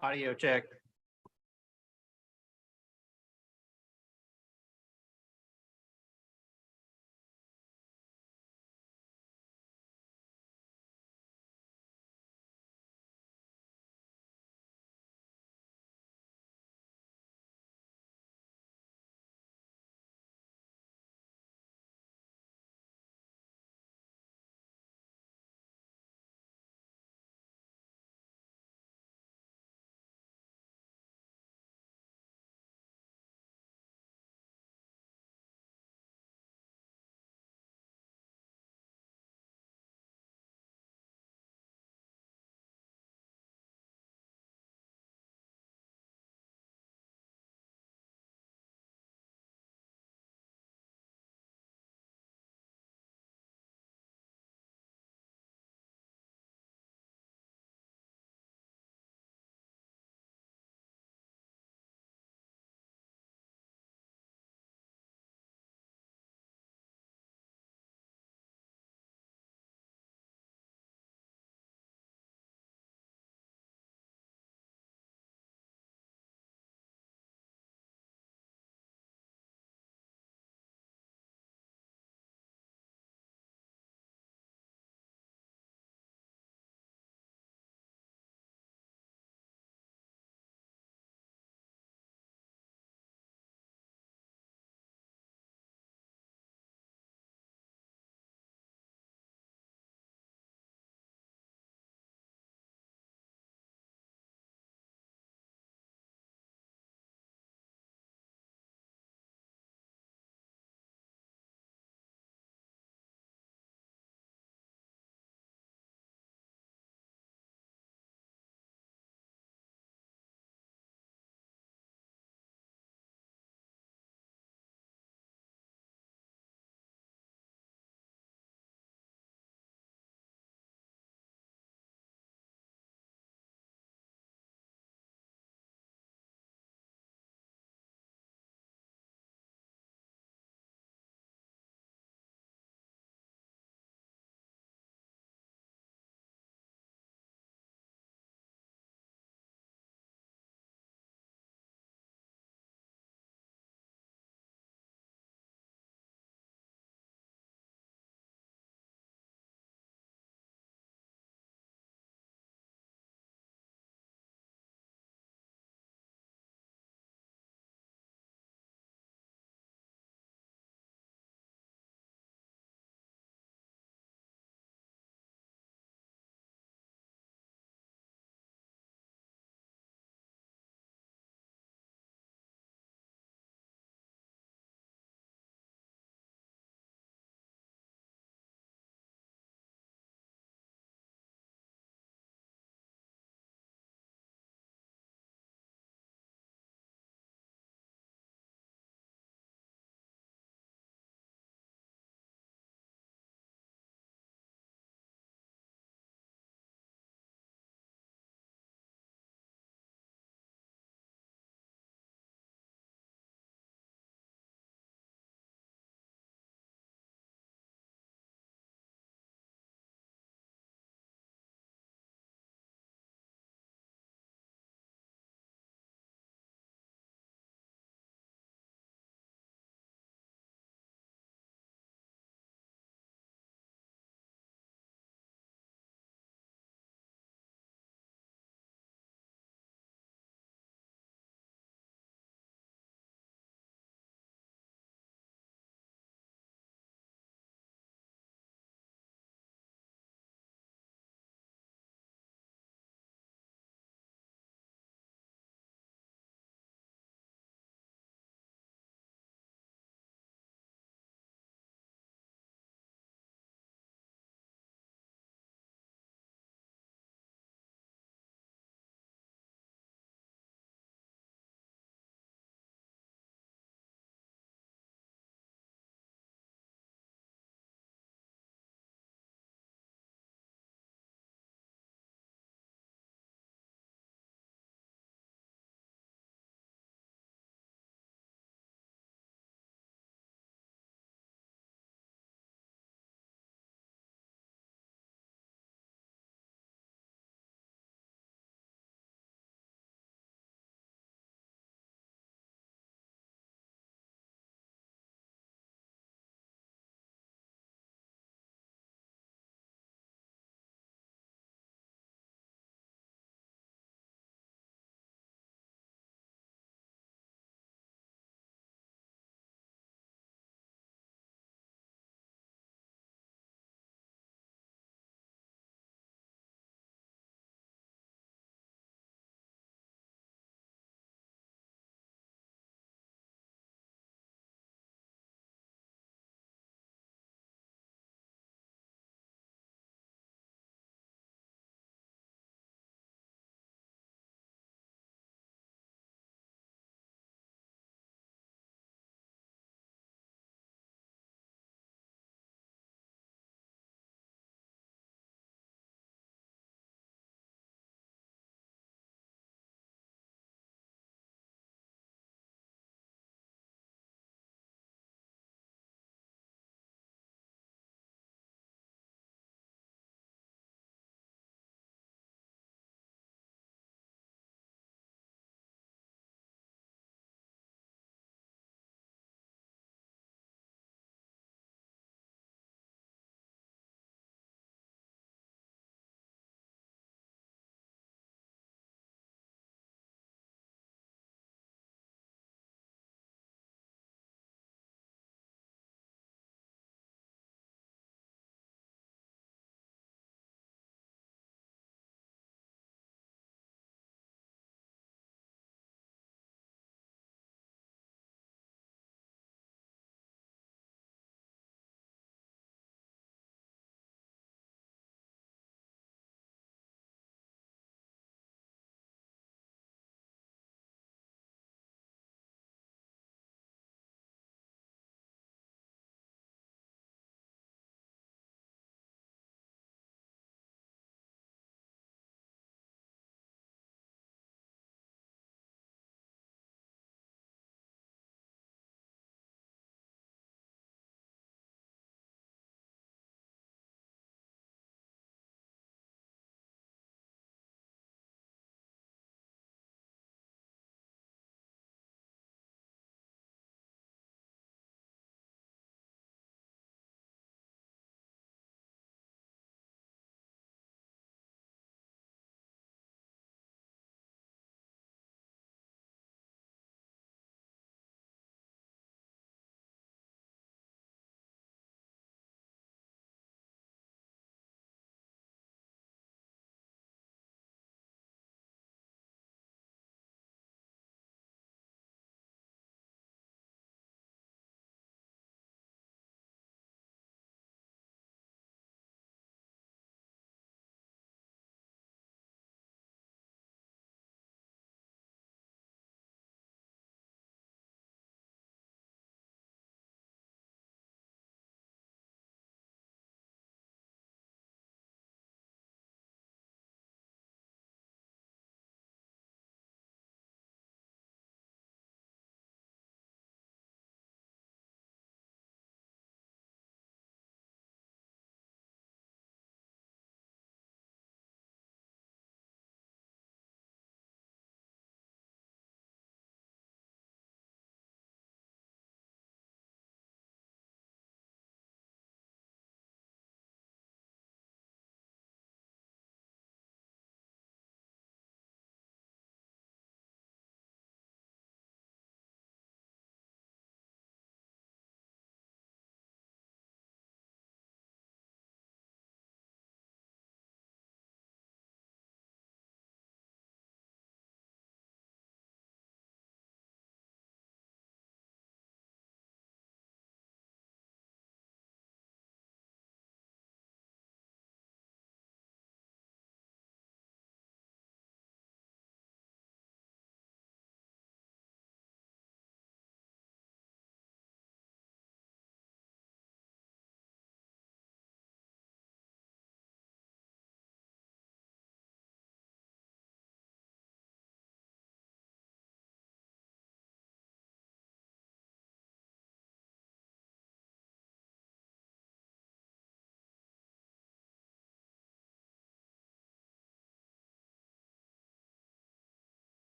Audio check.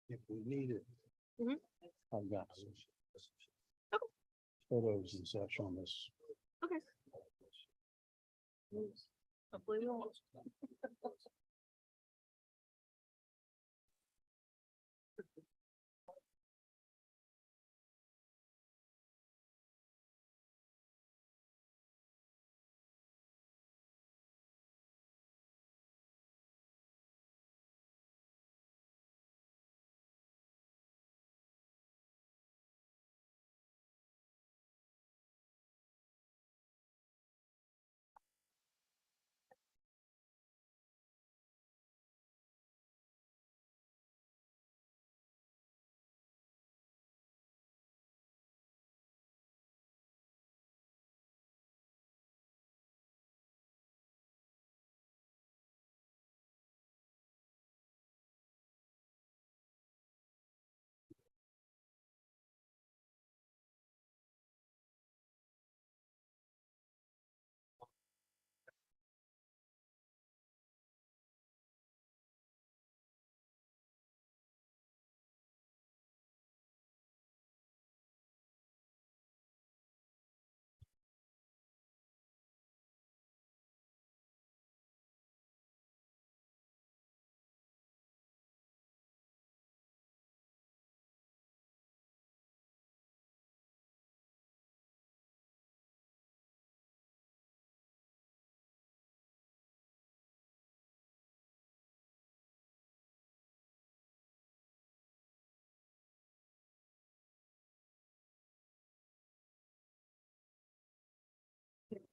if we need it. Mhm. I've got Okay. photos and such on this. Okay. Hopefully we won't.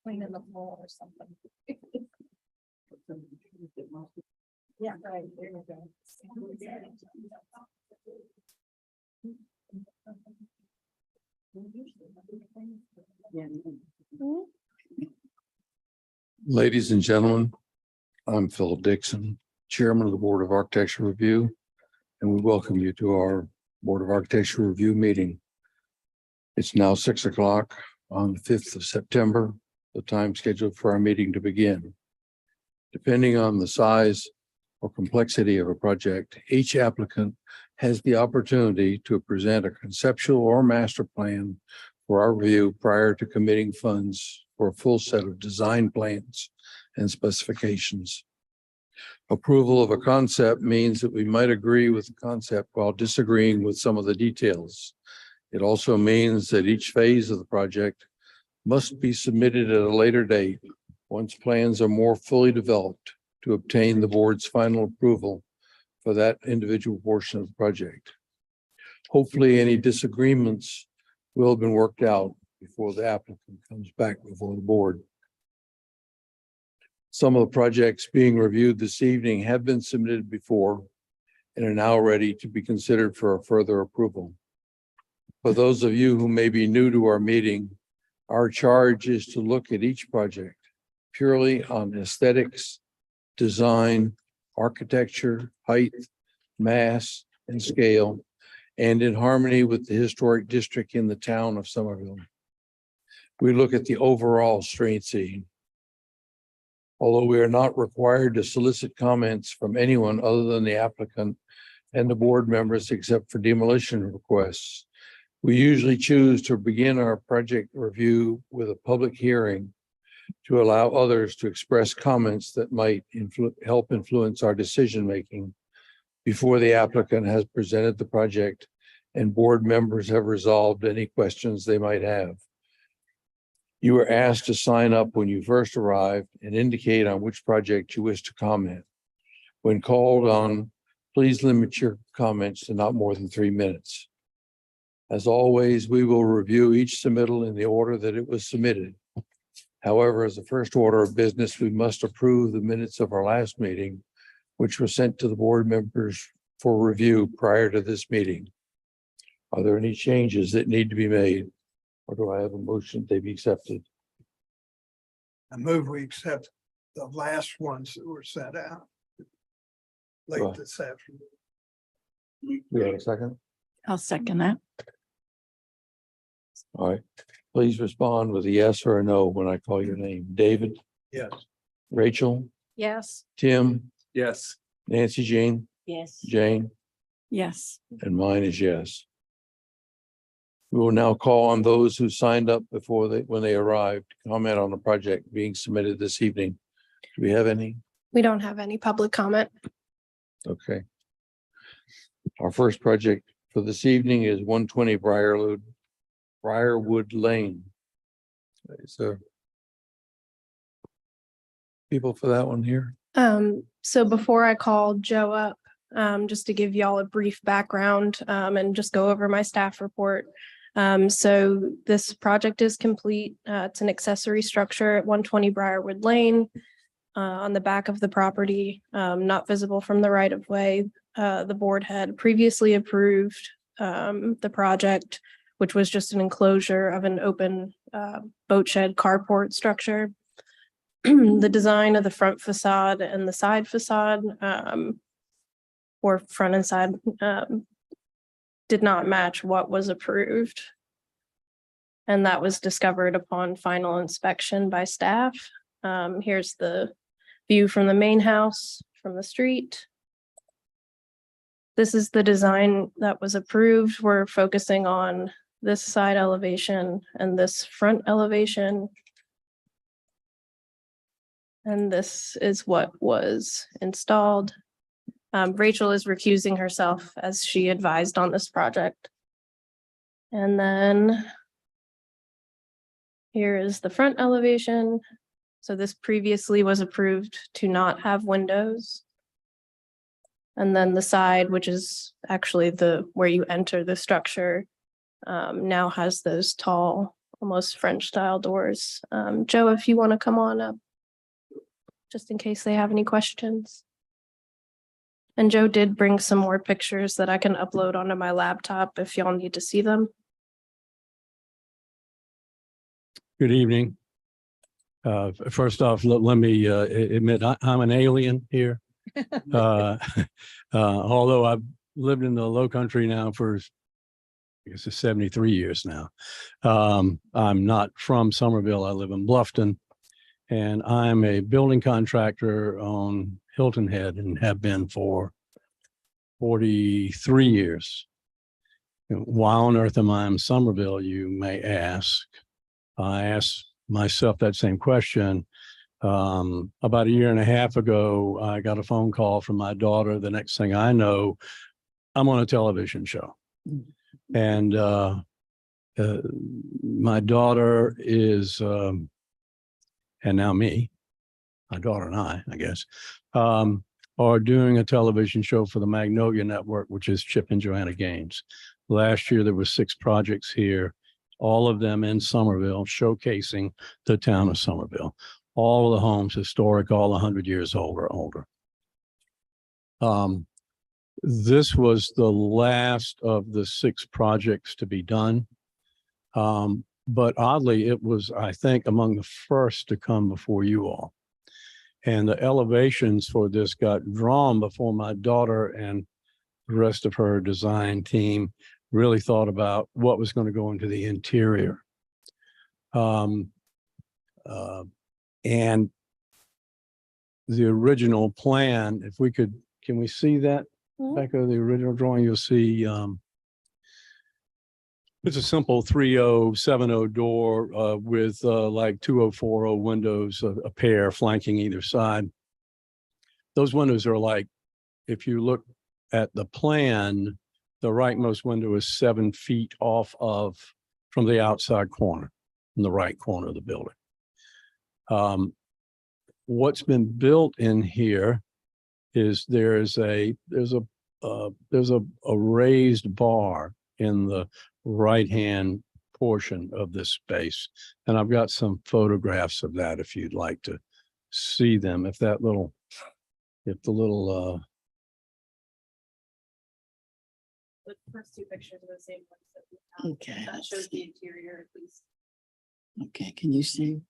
Cleaning the floor or something. Yeah, right, there you go. Ladies and gentlemen, I'm Philip Dixon, Chairman of the Board of Architecture Review, and we welcome you to our Board of Architecture Review meeting. It's now 6 o'clock on the 5th of September, the time scheduled for our meeting to begin. Depending on the size or complexity of a project, each applicant has the opportunity to present a conceptual or master plan for our review prior to committing funds for a full set of design plans and specifications. Approval of a concept means that we might agree with the concept while disagreeing with some of the details. It also means that each phase of the project must be submitted at a later date once plans are more fully developed to obtain the board's final approval for that individual portion of the project. Hopefully, any disagreements will have been worked out before the applicant comes back before the board. Some of the projects being reviewed this evening have been submitted before and are now ready to be considered for a further approval. For those of you who may be new to our meeting, our charge is to look at each project purely on aesthetics, design, architecture, height, mass, and scale, and in harmony with the historic district in the town of Somerville. We look at the overall street scene. Although we are not required to solicit comments from anyone other than the applicant and the board members except for demolition requests, we usually choose to begin our project review with a public hearing to allow others to express comments that might help influence our decision-making before the applicant has presented the project and board members have resolved any questions they might have. You are asked to sign up when you first arrived and indicate on which project you wish to comment. When called on, please limit your comments to not more than 3 minutes. As always, we will review each submittal in the order that it was submitted. However, as a first order of business, we must approve the minutes of our last meeting, which were sent to the board members for review prior to this meeting. Are there any changes that need to be made? Or do I have a motion they be accepted? I move we accept the last ones that were sent out late Right. this afternoon. We have a second? I'll second that. All right. Please respond with a yes or a no when I call your name. David, Yes. Rachel, Yes. Tim, Yes. Nancy Jean, Yes. Jane, Yes. And mine is yes. We will now call on those who signed up when they arrived, to comment on the project being submitted this evening. Do we have any? We don't have any public comment. Okay. Our first project for this evening is 120 Briarwood Lane. Is there people for that one here? So before I call Joe up, just to give y'all a brief background, and just go over my staff report. So this project is complete. It's an accessory structure at 120 Briarwood Lane, on the back of the property, not visible from the right of way. The board had previously approved, the project, which was just an enclosure of an open, boat shed carport structure. The design of the front facade and the side facade, or front and side, did not match what was approved. And that was discovered upon final inspection by staff. Here's the view from the main house from the street. This is the design that was approved. We're focusing on this side elevation and this front elevation. And this is what was installed. Rachel is recusing herself as she advised on this project. And then here is the front elevation. So this previously was approved to not have windows. And then the side, which is actually where you enter the structure, now has those tall, almost French style doors. Joe, if you want to come on up, just in case they have any questions. And Joe did bring some more pictures that I can upload onto my laptop if y'all need to see them. Good evening. First off, let me admit I'm an alien here. Although I've lived in the Low Country now for, I guess it's 73 years now. I'm not from Somerville. I live in Bluffton, and I'm a building contractor on Hilton Head and have been for 43 years. Why on earth am I in Somerville, you may ask? I asked myself that same question. About a year and a half ago, I got a phone call from my daughter. The next thing I know, I'm on a television show. And my daughter is, and now me, my daughter and I guess, are doing a television show for the Magnolia Network, which is Chip and Joanna Gaines. Last year, there were 6 projects here, all of them in Somerville, showcasing the town of Somerville. All of the homes historic, all 100 years old or older. This was the last of the 6 projects to be done. But oddly, it was, I think, among the first to come before you all. And the elevations for this got drawn before my daughter and the rest of her design team really thought about what was going to go into the interior. And the original plan, if we could, can we see that? Becca, the original drawing, you'll see it's a simple 3070 door with like 2040 windows, a pair flanking either side. Those windows are like, if you look at the plan, the rightmost window is 7 feet off from the outside corner, in the right corner of the building. What's been built in here is there's a raised bar in the right-hand portion of this space. And I've got some photographs of that if you'd like to see them. If the little The first 2 pictures are the same ones that we have. Okay. That shows the interior at least. Okay, can you see?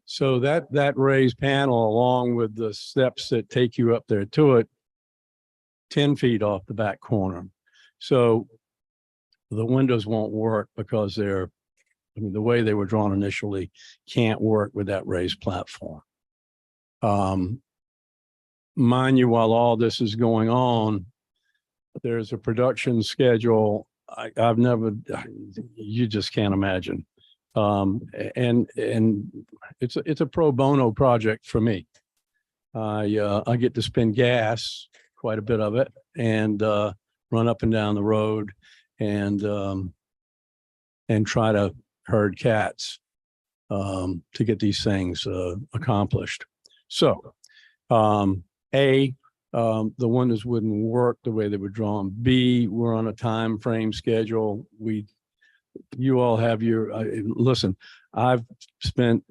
So that raised panel, along with the steps that take you up there to it, 10 feet off the back corner. So the windows won't work because they're I mean, the way they were drawn initially can't work with that raised platform. Mind you, while all this is going on, there's a production schedule. I've never, you just can't imagine. And it's a pro bono project for me. I get to spend gas, quite a bit of it, and run up and down the road and try to herd cats to get these things accomplished. So, the windows wouldn't work the way they were drawn. B, we're on a time frame schedule. You all have your, listen, I've spent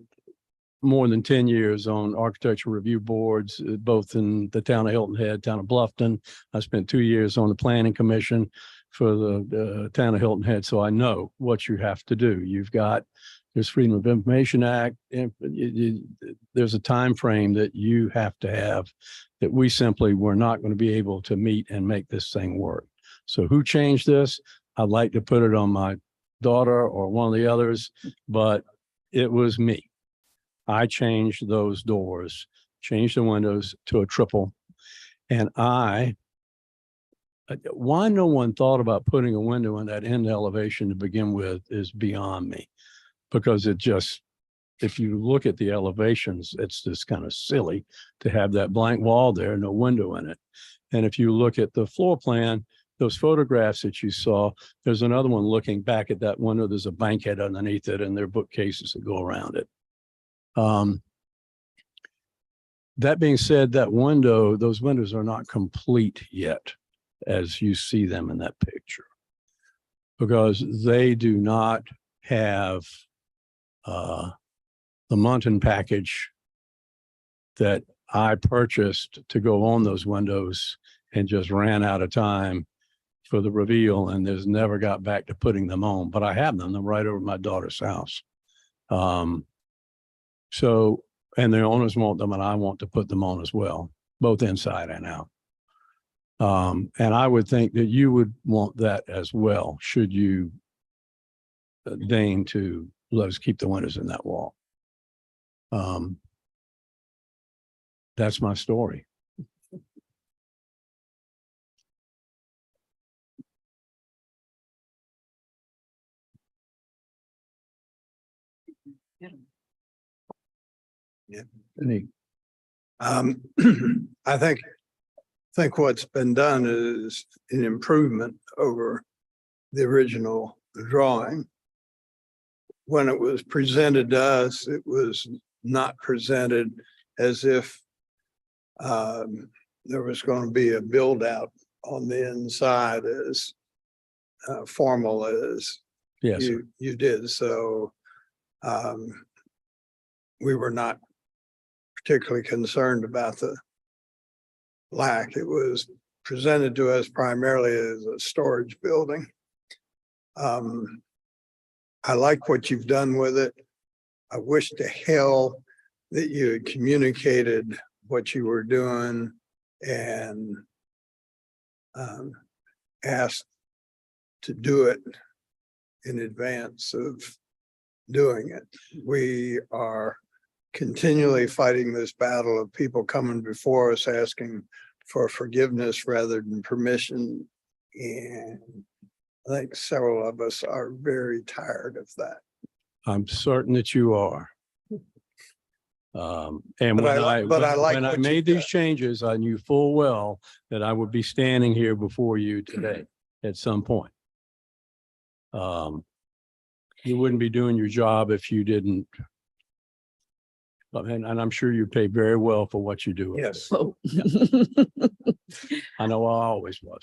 more than 10 years on architectural review boards, both in the town of Hilton Head, town of Bluffton. I spent 2 years on the planning commission for the town of Hilton Head. So I know what you have to do. There's Freedom of Information Act. And there's a time frame that you have to have that we simply were not going to be able to meet and make this thing work. So who changed this? I'd like to put it on my daughter or one of the others, but it was me. I changed those doors, changed the windows to a triple. And why no one thought about putting a window in that end elevation to begin with is beyond me. Because if you look at the elevations, it's just kind of silly to have that blank wall there, no window in it. And if you look at the floor plan, those photographs that you saw, there's another one looking back at that window. There's a bankhead underneath it and there are bookcases that go around it. That being said, those windows are not complete yet as you see them in that picture, because they do not have the Muntin package that I purchased to go on those windows and just ran out of time for the reveal and there's never got back to putting them on, but I have them. They're right over my daughter's house. And the owners want them and I want to put them on as well, both inside and out. And I would think that you would want that as well, should you deign to let us keep the windows in that wall. That's my story. Any I think what's been done is an improvement over the original drawing. When it was presented to us, it was not presented as if there was going to be a build out on the inside as formal as yes, sir. you did. So we were not particularly concerned about the lack. It was presented to us primarily as a storage building. I like what you've done with it. I wish to hell that you had communicated what you were doing and asked to do it in advance of doing it. We are continually fighting this battle of people coming before us asking for forgiveness rather than permission. And I think several of us are very tired of that. I'm certain that you are. And But I like when I what you've made these done. changes, I knew full well that I would be standing here before you today at some point. You wouldn't be doing your job if you didn't. And I'm sure you pay very well for what you do. Yes. Whoa. I know I always was.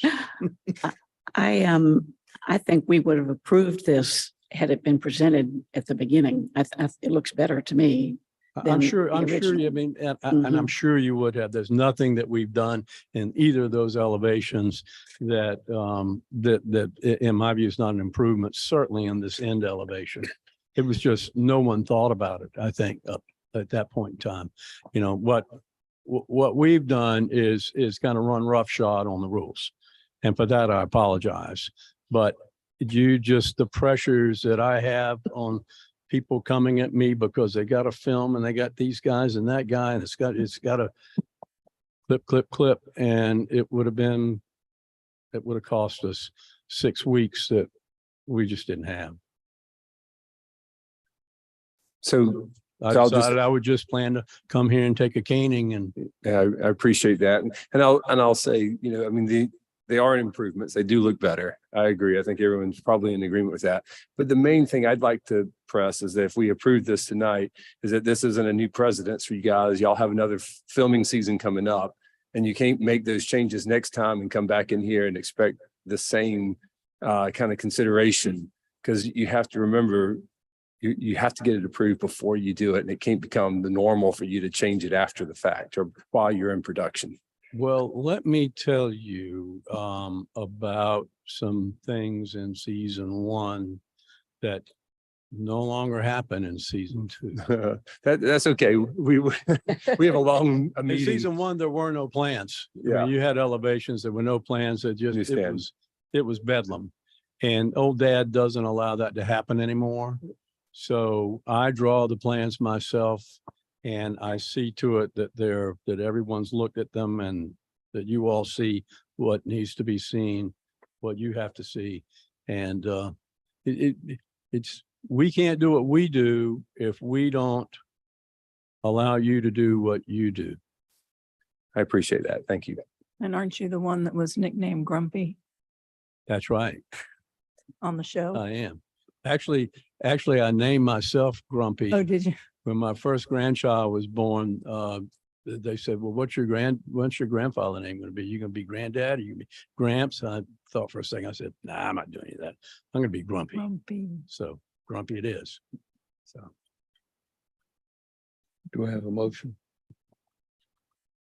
I think we would have approved this had it been presented at the beginning. It looks better to me. I'm than sure, the I original. mean, and I'm sure you would have. There's nothing that we've done in either of those elevations that, in my view is not an improvement, certainly in this end elevation. It was just, no one thought about it, I think, up at that point in time. You know, what we've done is kind of run roughshod on the rules. And for that, I apologize. But just the pressures that I have on people coming at me because they got a film and they got these guys and that guy and it's got a clip, and it would have cost us 6 weeks that we just didn't have. So I So I'll just- decided I would just plan to come here and take a caning and yeah, I appreciate that. And I'll say, you know, I mean, they are improvements. They do look better. I agree. I think everyone's probably in agreement with that. But the main thing I'd like to press is that if we approve this tonight, is that this isn't a new precedence for you guys. Y'all have another filming season coming up and you can't make those changes next time and come back in here and expect the same kind of consideration. Because you have to remember, you have to get it approved before you do it. And it can't become the normal for you to change it after the fact or while you're in production. well, let me tell you about some things in season 1 that no longer happen in season 2. That's okay. We have a long In meeting. season 1, there were no plans. I Yeah. mean, you had elevations, there were no plans. It Understand. was bedlam. And old dad doesn't allow that to happen anymore. So I draw the plans myself and I see to it that that everyone's looked at them and that you all see what needs to be seen, what you have to see. And we can't do what we do if we don't allow you to do what you do. I appreciate that. Thank you. And aren't you the one that was nicknamed Grumpy That's right. on the show? I am. Actually, I named myself Grumpy. Oh, did you? When my first grandchild was born, they said, well, what's your grandfather name going to be? You going to be granddad? Or you going to be Gramps? I thought for a second, I said, nah, I'm not doing any of that. I'm going to be Grumpy. Grumpy. So Grumpy it is. So Do I have a motion?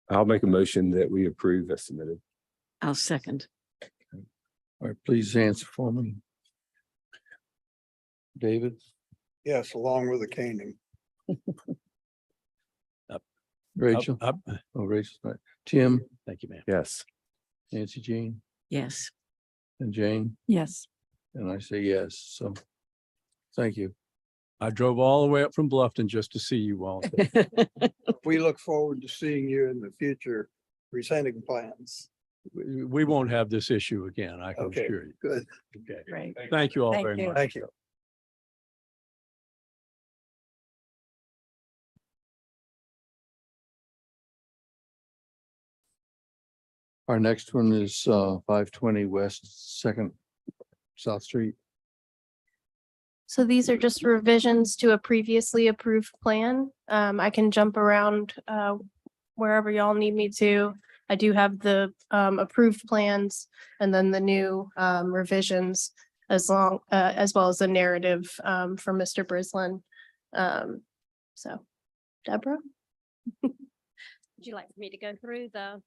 I'll make a motion that we approve as submitted. I'll second. All right, please answer for me. David, Yes, along with the caning. Rachel, Up. oh, Rachel's right. Tim, Thank you, man. Yes. Nancy Jean, Yes. and Jane, Yes. and I say yes, so thank you. I drove all the way up from Bluffton just to see you all. We look forward to seeing you in the future presenting plans. We won't have this issue again, I can Okay. assure you. Good. Okay. Great. Thank you all Thank very you. much. Thank you. Our next one is 520 West Second South Street. So these are just revisions to a previously approved plan. I can jump around wherever y'all need me to. I do have the approved plans and then the new revisions as well as the narrative for Mr. Brislin. So Deborah? Would you like for me to go through the,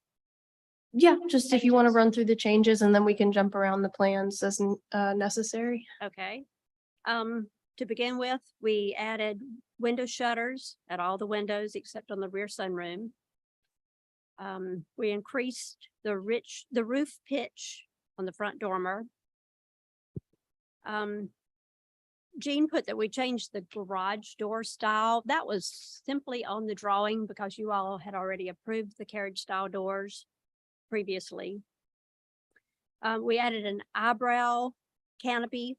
Yeah, just if you want to Changes. run through the changes and then we can jump around the plans as necessary. okay. To begin with, we added window shutters at all the windows except on the rear sunroom. We increased the roof pitch on the front dormer. Jean put that we changed the garage door style. That was simply on the drawing because you all had already approved the carriage style doors previously. We added an eyebrow canopy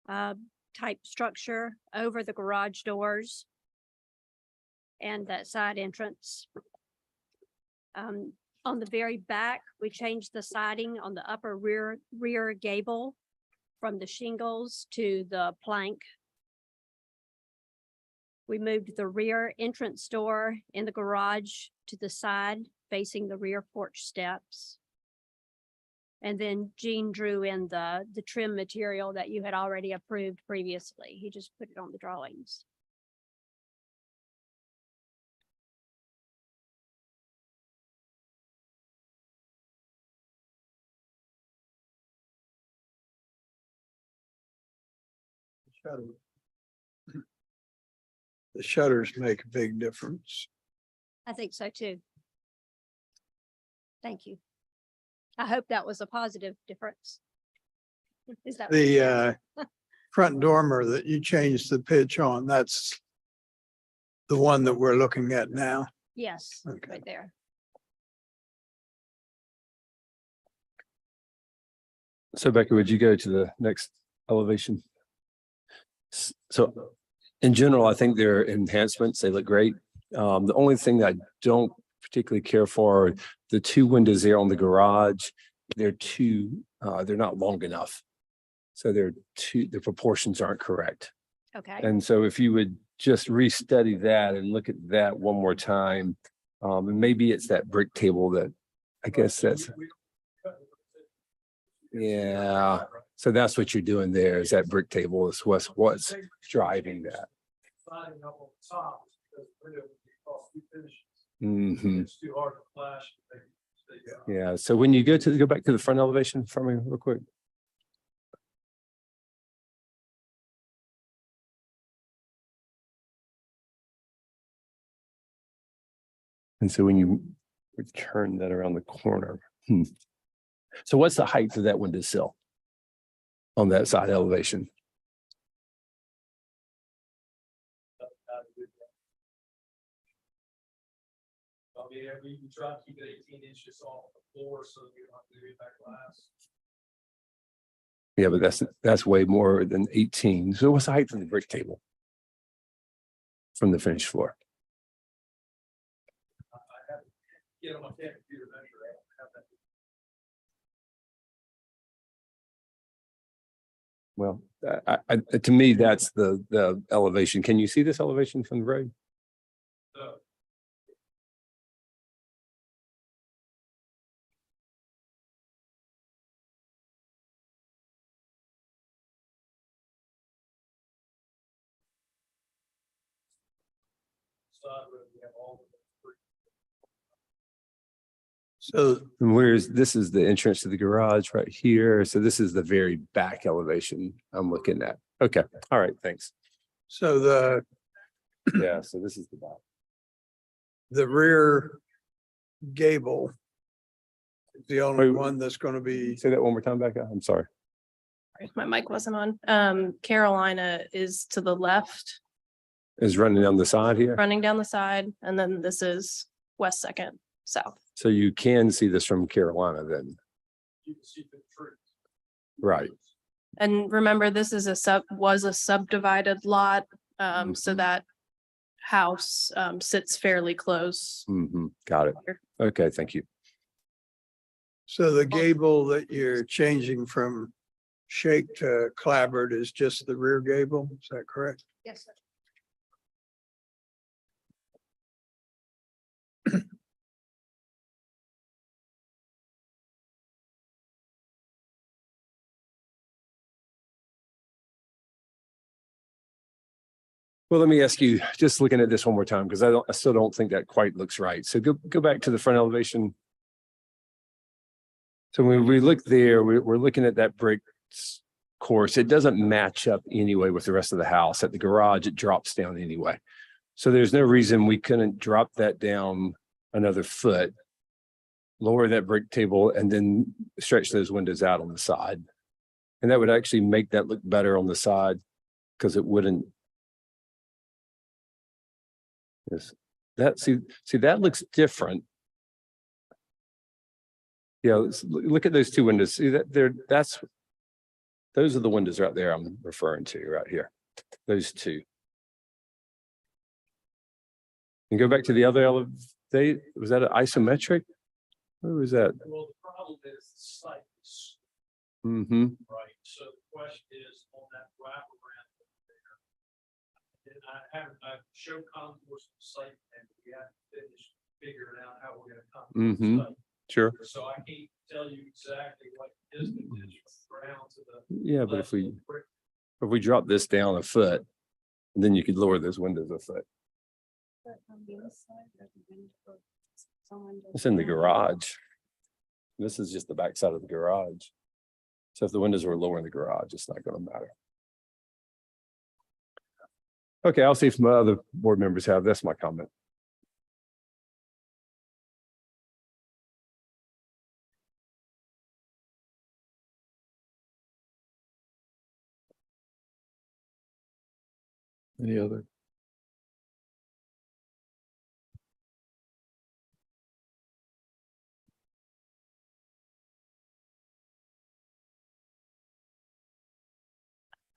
type structure over the garage doors and that side entrance. On the very back, we changed the siding on the upper rear gable from the shingles to the plank. We moved the rear entrance door in the garage to the side facing the rear porch steps. And then Jean drew in the trim material that you had already approved previously. He just put it on the drawings. The shutters make a big difference. I think so too. Thank you. I hope that was a positive difference. Is that? The front dormer that you changed the pitch on, that's the one that we're looking at now. Yes, Okay. right there. So Becca, would you go to the next elevation? So in general, I think they're enhancements. They look great. The only thing that I don't particularly care for are the two windows there on the garage. They're not long enough. So the proportions aren't correct. Okay. And so if you would just restudy that and look at that one more time, and maybe it's that brick table that, I guess that's. Yeah, so that's what you're doing there is that brick table is what's driving that. Mhm. Yeah, so when you go back to the front elevation for me real quick. And so when you turn that around the corner. So what's the height of that windowsill on that side elevation? We try to keep it 18 inches off the floor so you don't have to do back glass. Yeah, but that's way more than 18. So what's the height of the brick table from the finished floor? I have, on my computer measure, I don't have that. Well, to me, that's the elevation. Can you see this elevation from the road? We have all the. So And where's, this is the entrance to the garage right here. So this is the very back elevation I'm looking at. Okay, all right, thanks. so Yeah, so this is the back. the rear gable is the only Wait. one that's going to be, Say that one more time, Becca. I'm sorry. Sorry, my mic wasn't on. Carolina is to the left, Is running down the side here. running down the side, and then this is West Second South. So you can see this from Carolina then, You can see the tree. right? And remember, this is was a subdivided lot, so Mhm. that house sits fairly close. Got it. Okay, thank you. so the gable that you're changing from shake to clabbered is just the rear gable, is that correct? Yes, sir. Well, let me ask you, just looking at this one more time, because I still don't think that quite looks right. So go back to the front elevation. So when we look there, we're looking at that brick course. It doesn't match up anyway with the rest of the house. At the garage, it drops down anyway. So there's no reason we couldn't drop that down another foot, lower that brick table, and then stretch those windows out on the side. And that would actually make that look better on the side because it wouldn't. Yes, that see that looks different. Yeah, look at those two windows. See that there, those are the windows right there I'm referring to right here. Those two. And go back to the other elevate. Was that an isometric? Where was that? Well, the problem is the site is right. So the question is on that wraparound there. And I've shown contours of the site and we have to finish figuring out how we're gonna come. to the site. Sure. So I can't tell you exactly what distance is from the ground to the. Yeah, but left if we of the brick. drop this down a foot, then you could lower those windows a foot. It's in the garage. This is just the back side of the garage. So if the windows were lower in the garage, it's not going to matter. Okay, I'll see if my other board members have. That's my comment. Any other?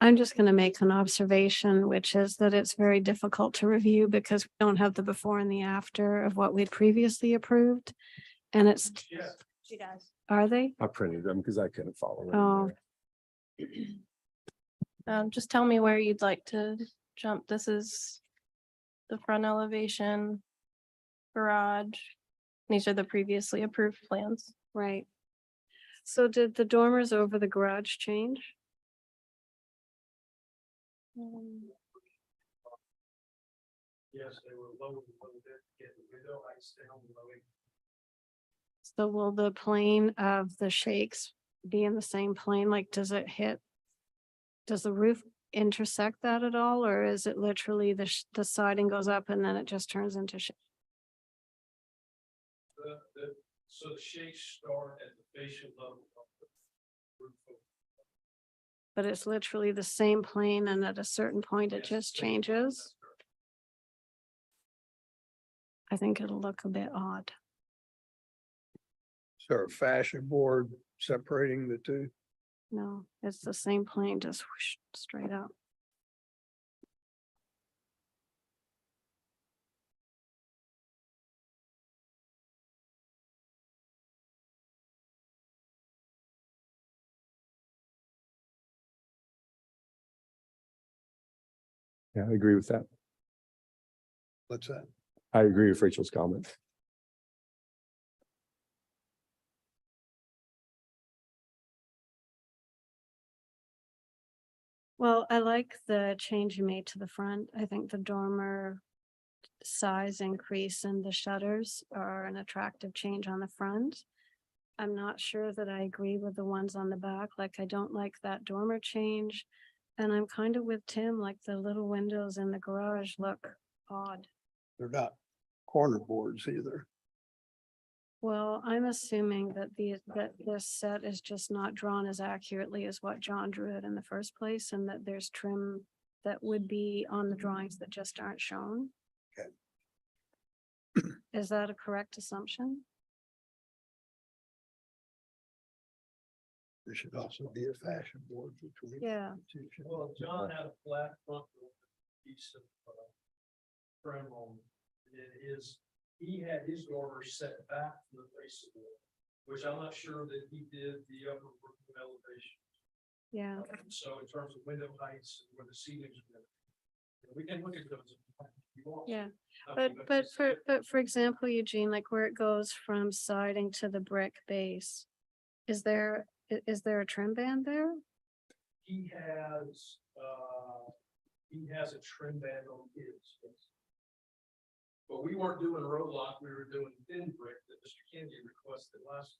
I'm just going to make an observation, which is that it's very difficult to review because we don't have the before and the after of what we'd previously approved. And it's, Yes. She does. are they? I printed them because I couldn't follow. it. Oh. Just tell me where you'd like to jump. This is the front elevation, garage. These are the previously approved plans. Right. So did the dormers over the garage change? Yes, they were low a little bit, to get the window heights down below. So will the plane of the shakes be in the same plane? Like, does it hit? Does the roof intersect that at all? Or is it literally the siding goes up and then it just turns into shake? So the shakes start at the facial level of the roof. But it's literally the same plane and at a certain point it just changes? I think it'll look a bit odd. Is there a fascia board separating the two? No, it's the same plane, just whoosh, straight up. Yeah, I agree with that. What's that? I agree with Rachel's comment. Well, I like the change you made to the front. I think the dormer size increase and the shutters are an attractive change on the front. I'm not sure that I agree with the ones on the back, like I don't like that dormer change. And I'm kind of with Tim, like the little windows in the garage look odd. They're not corner boards either. Well, I'm assuming that this set is just not drawn as accurately as what John drew it in the first place, and that there's trim that would be on the drawings that just aren't shown. Okay. Is that a correct assumption? There should also be a fascia board between. Yeah. the two. Well, John had a flat front with a piece of trim on it. He had his dormer set back from the face of the wall, which I'm not sure that he did the upper roof elevation. Yeah. So in terms of window heights, where the ceilings are, we can look at those. if you want. Yeah. Okay, But for example, Eugene, like where it goes from siding to the brick base, is there a trim band there? He has a trim band on his. Yes. But we weren't doing row lock, we were doing thin brick that Mr. Kennedy requested last.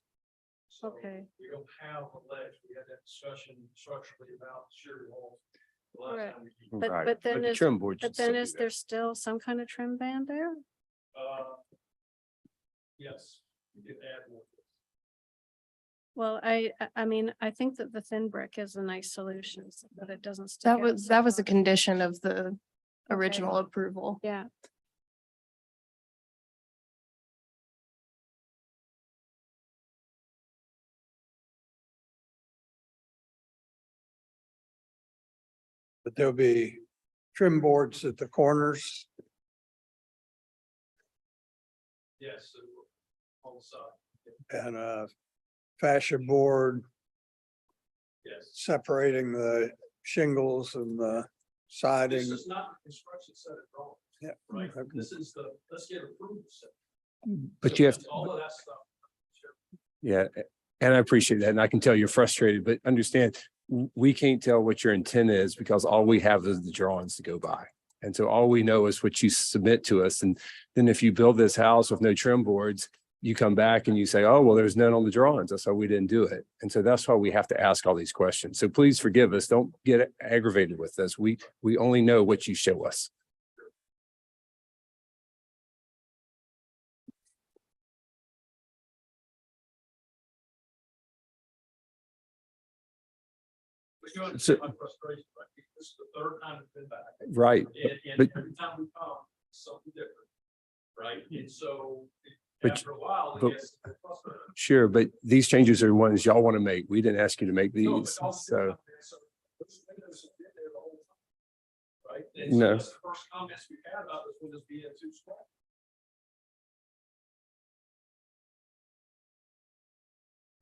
So Okay. we don't have a ledge. We had that discussion structurally about shear walls. the last Correct. time we- But- Right, but then the is- trim board should But then still be is there. there still some kind of trim band there? Yes, we did add more. Well, I mean, I think that the thin brick is a nice solution, so that it doesn't stick That out was, so that was a much. condition of the original approval. Yeah. But there'll be trim boards at the corners. Yes, so on the side, And a fascia board yes. separating the shingles and the This siding. is not the construction set of drawings. Yeah. Right, Okay. this is let's get approval set. But So you have, that's all of that stuff. Sure. yeah, and I appreciate that. And I can tell you're frustrated, but understand, we can't tell what your intent is because all we have is the drawings to go by. And so all we know is what you submit to us. And then if you build this house with no trim boards, you come back and you say, oh, well, there's none on the drawings. That's why we didn't do it. And so that's why we have to ask all these questions. So please forgive us. Don't get aggravated with this. We only know what you show us. But you So- understand my frustration, right? this is the third time it's been back. Right. And But- every time we come, it's something different. Right? And so But- after a while, it but- gets frustrating. Sure, but these changes are ones y'all want to make. We didn't ask you to make No, these, but so. those windows have been there the whole time. Right? And so No. that's the first comments we had about this windows being too small.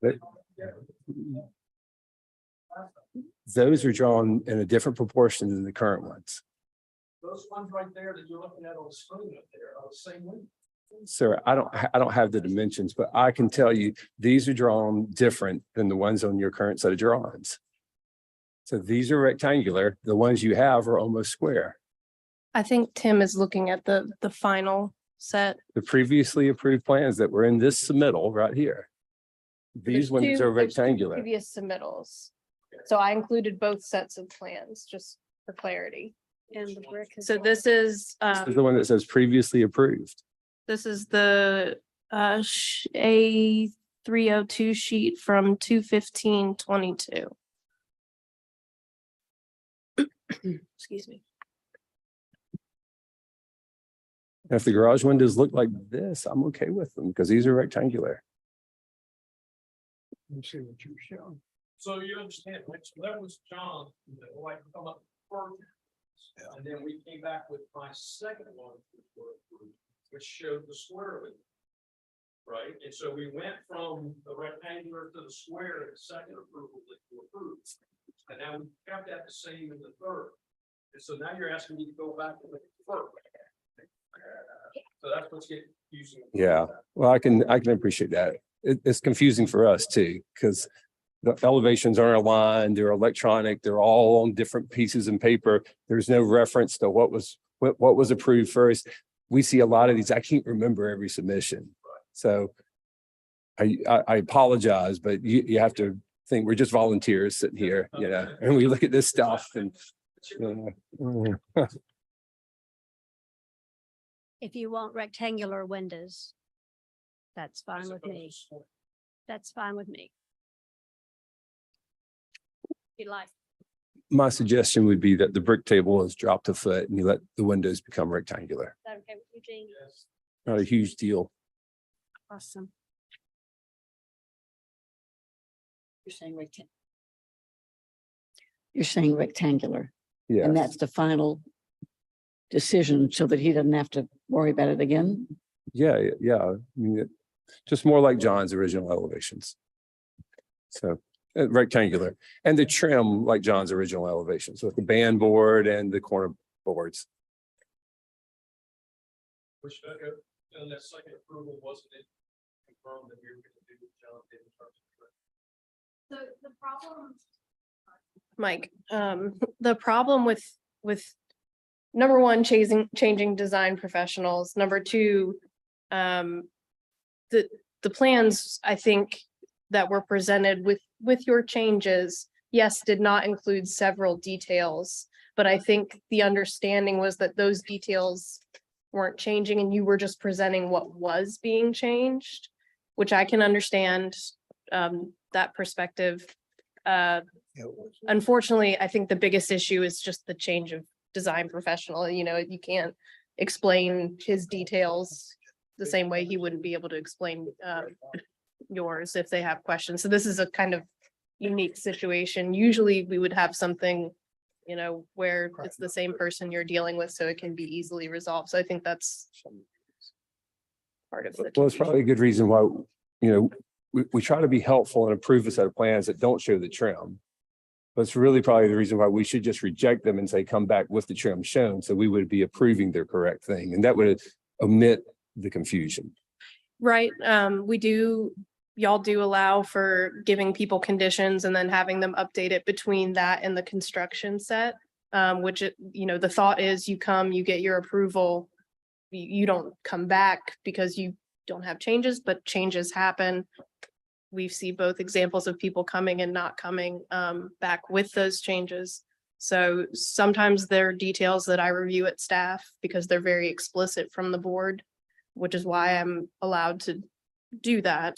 But- Those are drawn in a different proportion than the current ones. Those ones right there that you're looking at on the screen up there are the same window. Sir, I don't have the dimensions, but I can tell you, these are drawn different than the ones on your current set of drawings. So these are rectangular. The ones you have are almost square. I think Tim is looking at the final set. The previously approved plans that were in this submittal right here. These ones are rectangular. Previous submittals. So I included both sets of plans, just for clarity. And the brick. as So well. this is, This is the one that says previously approved. this is the A 302 sheet from 2/15/22. Excuse me. If the garage windows look like this, I'm okay with them because these are rectangular. Let's see what you're showing. So you understand, right? So that was John, that like come up first. And then we came back with my second one, which showed the square of it. Right? And so we went from the rectangular to the square in the second approval that you approved. And now we kept that the same in the third. And so now you're asking me to go back to the first. So that's what's getting confusing. Yeah, well, I can appreciate that. It's confusing for us too, because the elevations aren't aligned, they're electronic, they're all on different pieces of paper. There's no reference to what was approved first. We see a lot of these. I can't remember every submission. So I apologize, but you have to think we're just volunteers sitting here, you know, and we look at this stuff and. If you want rectangular windows, that's fine with me. That's fine with me. If you like. My suggestion would be that the brick table is dropped a foot and you let the windows become rectangular. Is that okay with you, Jean? Not a huge deal. Awesome. You're saying rectangle. You're saying rectangular, Yeah. and that's the final decision so that he doesn't have to worry about it again? Yeah. I mean, just more like John's original elevations. So rectangular and the trim like John's original elevations with the band board and the corner boards. Which, and that second approval wasn't it confirmed that we were gonna do with John David Carson? So the problem. Mike, the problem with number one, changing design professionals, number two, the plans, I think, that were presented with your changes, yes, did not include several details, but I think the understanding was that those details weren't changing and you were just presenting what was being changed, which I can understand, that perspective. Unfortunately, I think the biggest issue is just the change of design professional. You know, you can't explain his details the same way he wouldn't be able to explain yours if they have questions. So this is a kind of unique situation. Usually we would have something, you know, where it's the same person you're dealing with, so it can be easily resolved. So I think that's part of the. Well, it's probably a good reason why, you know, we try to be helpful and approve a set of plans that don't show the trim. But it's really probably the reason why we should just reject them and say, come back with the trim shown. So we would be approving their correct thing. And that would omit the confusion. Right, y'all do allow for giving people conditions and then having them update it between that and the construction set. Which the thought is you come, you get your approval. You don't come back because you don't have changes, but changes happen. We see both examples of people coming and not coming back with those changes. So sometimes there are details that I review at staff because they're very explicit from the board, which is why I'm allowed to do that.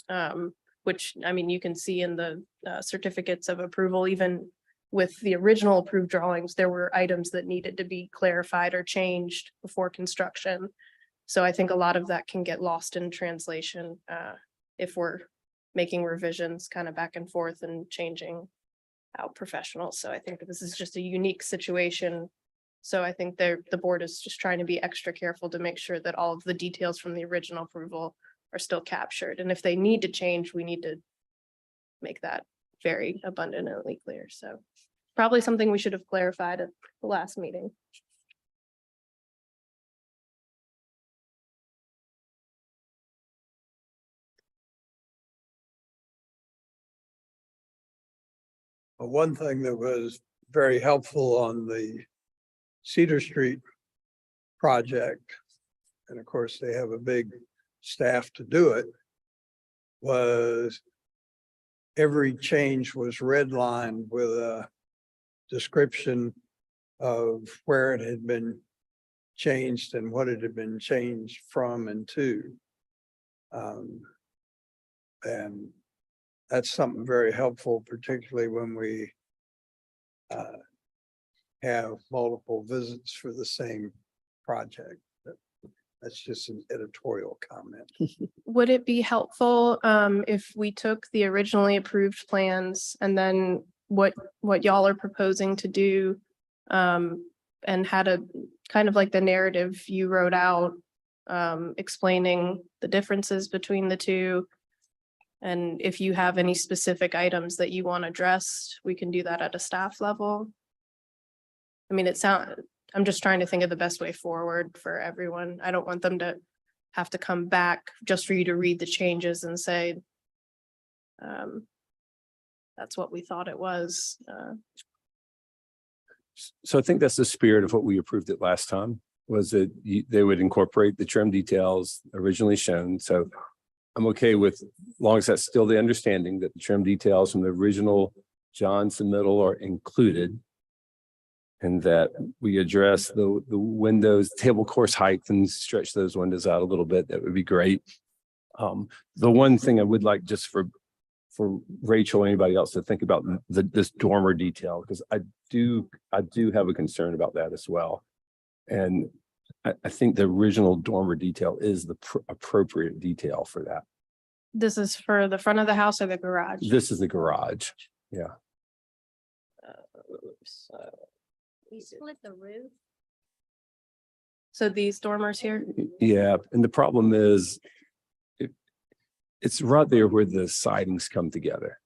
Which, I mean, you can see in the certificates of approval, even with the original approved drawings, there were items that needed to be clarified or changed before construction. So I think a lot of that can get lost in translation if we're making revisions kind of back and forth and changing out professionals. So I think that this is just a unique situation. So I think the board is just trying to be extra careful to make sure that all of the details from the original approval are still captured. And if they need to change, we need to make that very abundantly clear. So probably something we should have clarified at the last meeting. One thing that was very helpful on the Cedar Street project, and of course they have a big staff to do it, was every change was redlined with a description of where it had been changed and what it had been changed from and to. And that's something very helpful, particularly when we have multiple visits for the same project. That's just an editorial comment. Would it be helpful if we took the originally approved plans and then what y'all are proposing to do and had a kind of like the narrative you wrote out explaining the differences between the two? And if you have any specific items that you want addressed, we can do that at a staff level. I mean, I'm just trying to think of the best way forward for everyone. I don't want them to have to come back just for you to read the changes and say, that's what we thought it was. So I think that's the spirit of what we approved it last time, was that they would incorporate the trim details originally shown. So I'm okay with, long as that's still the understanding that the trim details from the original John submittal are included. And that we address the windows, table course height, and stretch those windows out a little bit. That would be great. The one thing I would like just for Rachel, or anybody else to think about this dormer detail, because I do have a concern about that as well. And I think the original dormer detail is the appropriate detail for that. This is for the front of the house or the garage? This is the garage. Yeah. We split the roof. So these dormers here? Yeah. And the problem is it's right there where the sidings come together.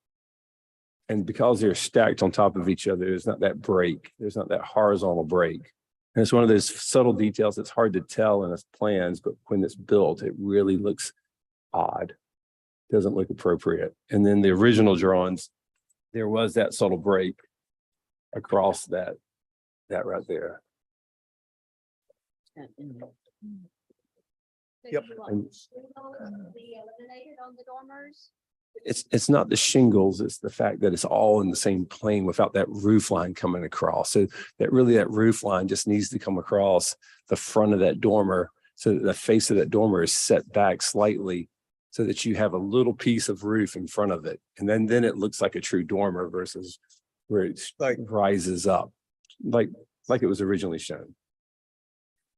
And because they're stacked on top of each other, there's not that break. There's not that horizontal break. And it's one of those subtle details that's hard to tell in its plans, but when it's built, it really looks odd. Doesn't look appropriate. And then the original drawings, there was that subtle break across that right there. Yep. Be eliminated on the dormers. It's not the shingles, it's the fact that it's all in the same plane without that roof line coming across. So that roof line just needs to come across the front of that dormer, so that the face of that dormer is set back slightly so that you have a little piece of roof in front of it. And then it looks like a true dormer versus where it rises up like it was originally shown.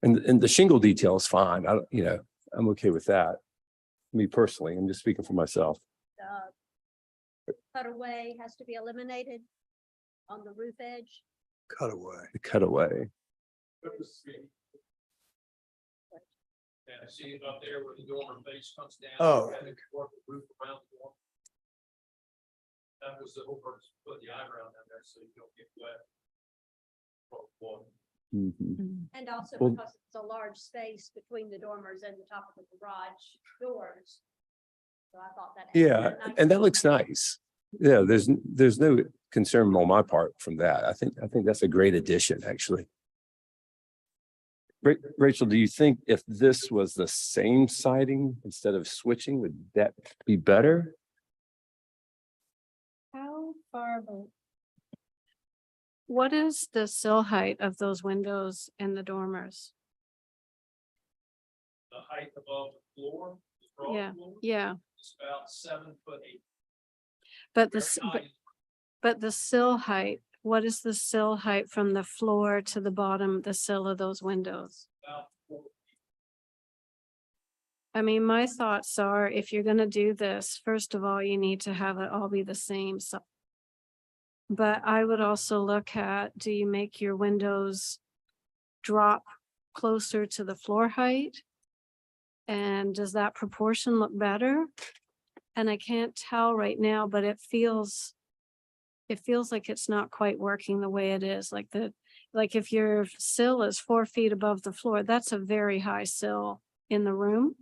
And the shingle detail is fine. I'm okay with that. Me personally, I'm just speaking for myself. The cutaway has to be eliminated on the roof edge. Cutaway. The cutaway. Yeah, see it up there where the dormer face comes down. Oh. And then work the roof around the dormer. That was the whole purpose, put the eyebrow down there so you don't get wet. Or water. Mhm. And also Well- because it's a large space between the dormers and the top of the garage doors. So I thought that. Yeah, and that looks nice. Yeah, there's no concern on my part from that. I think that's a great addition, actually. Rachel, do you think if this was the same siding instead of switching, would that be better? How far? What is the sill height of those windows in the dormers? The height above the floor. The ground Yeah, floor, yeah, It's about 7'8". but Very high. but the sill height what is the sill height from the floor to the bottom, the sill of those windows? About 4 I mean, my thoughts are, if you're gonna do this, first of all, you need to have it all be the same. So, but I would also look at, do you make your windows drop closer to the floor height? And does that proportion look better? And I can't tell right now, but it feels like it's not quite working the way it is. Like if your sill is 4 feet above the floor, that's a very high sill in the room.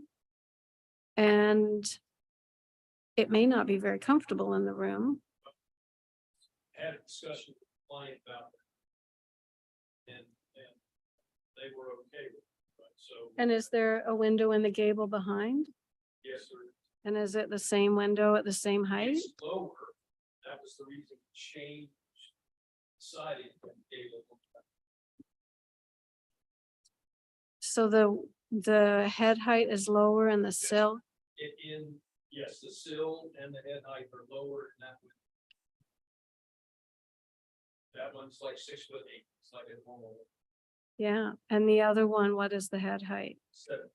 And it may not be very comfortable in the room. had a discussion with the client about it. And they were okay with it, right? So. And is there a window in the gable behind? Yes, sir. And is it the same window at the same height? It's lower. That was the reason we changed siding from gable. So the head height is lower and the sill? Yes, the sill and the head height are lower than that one. That one's like 6'8". It's like a normal Yeah, and the other one, what is the head height? 7.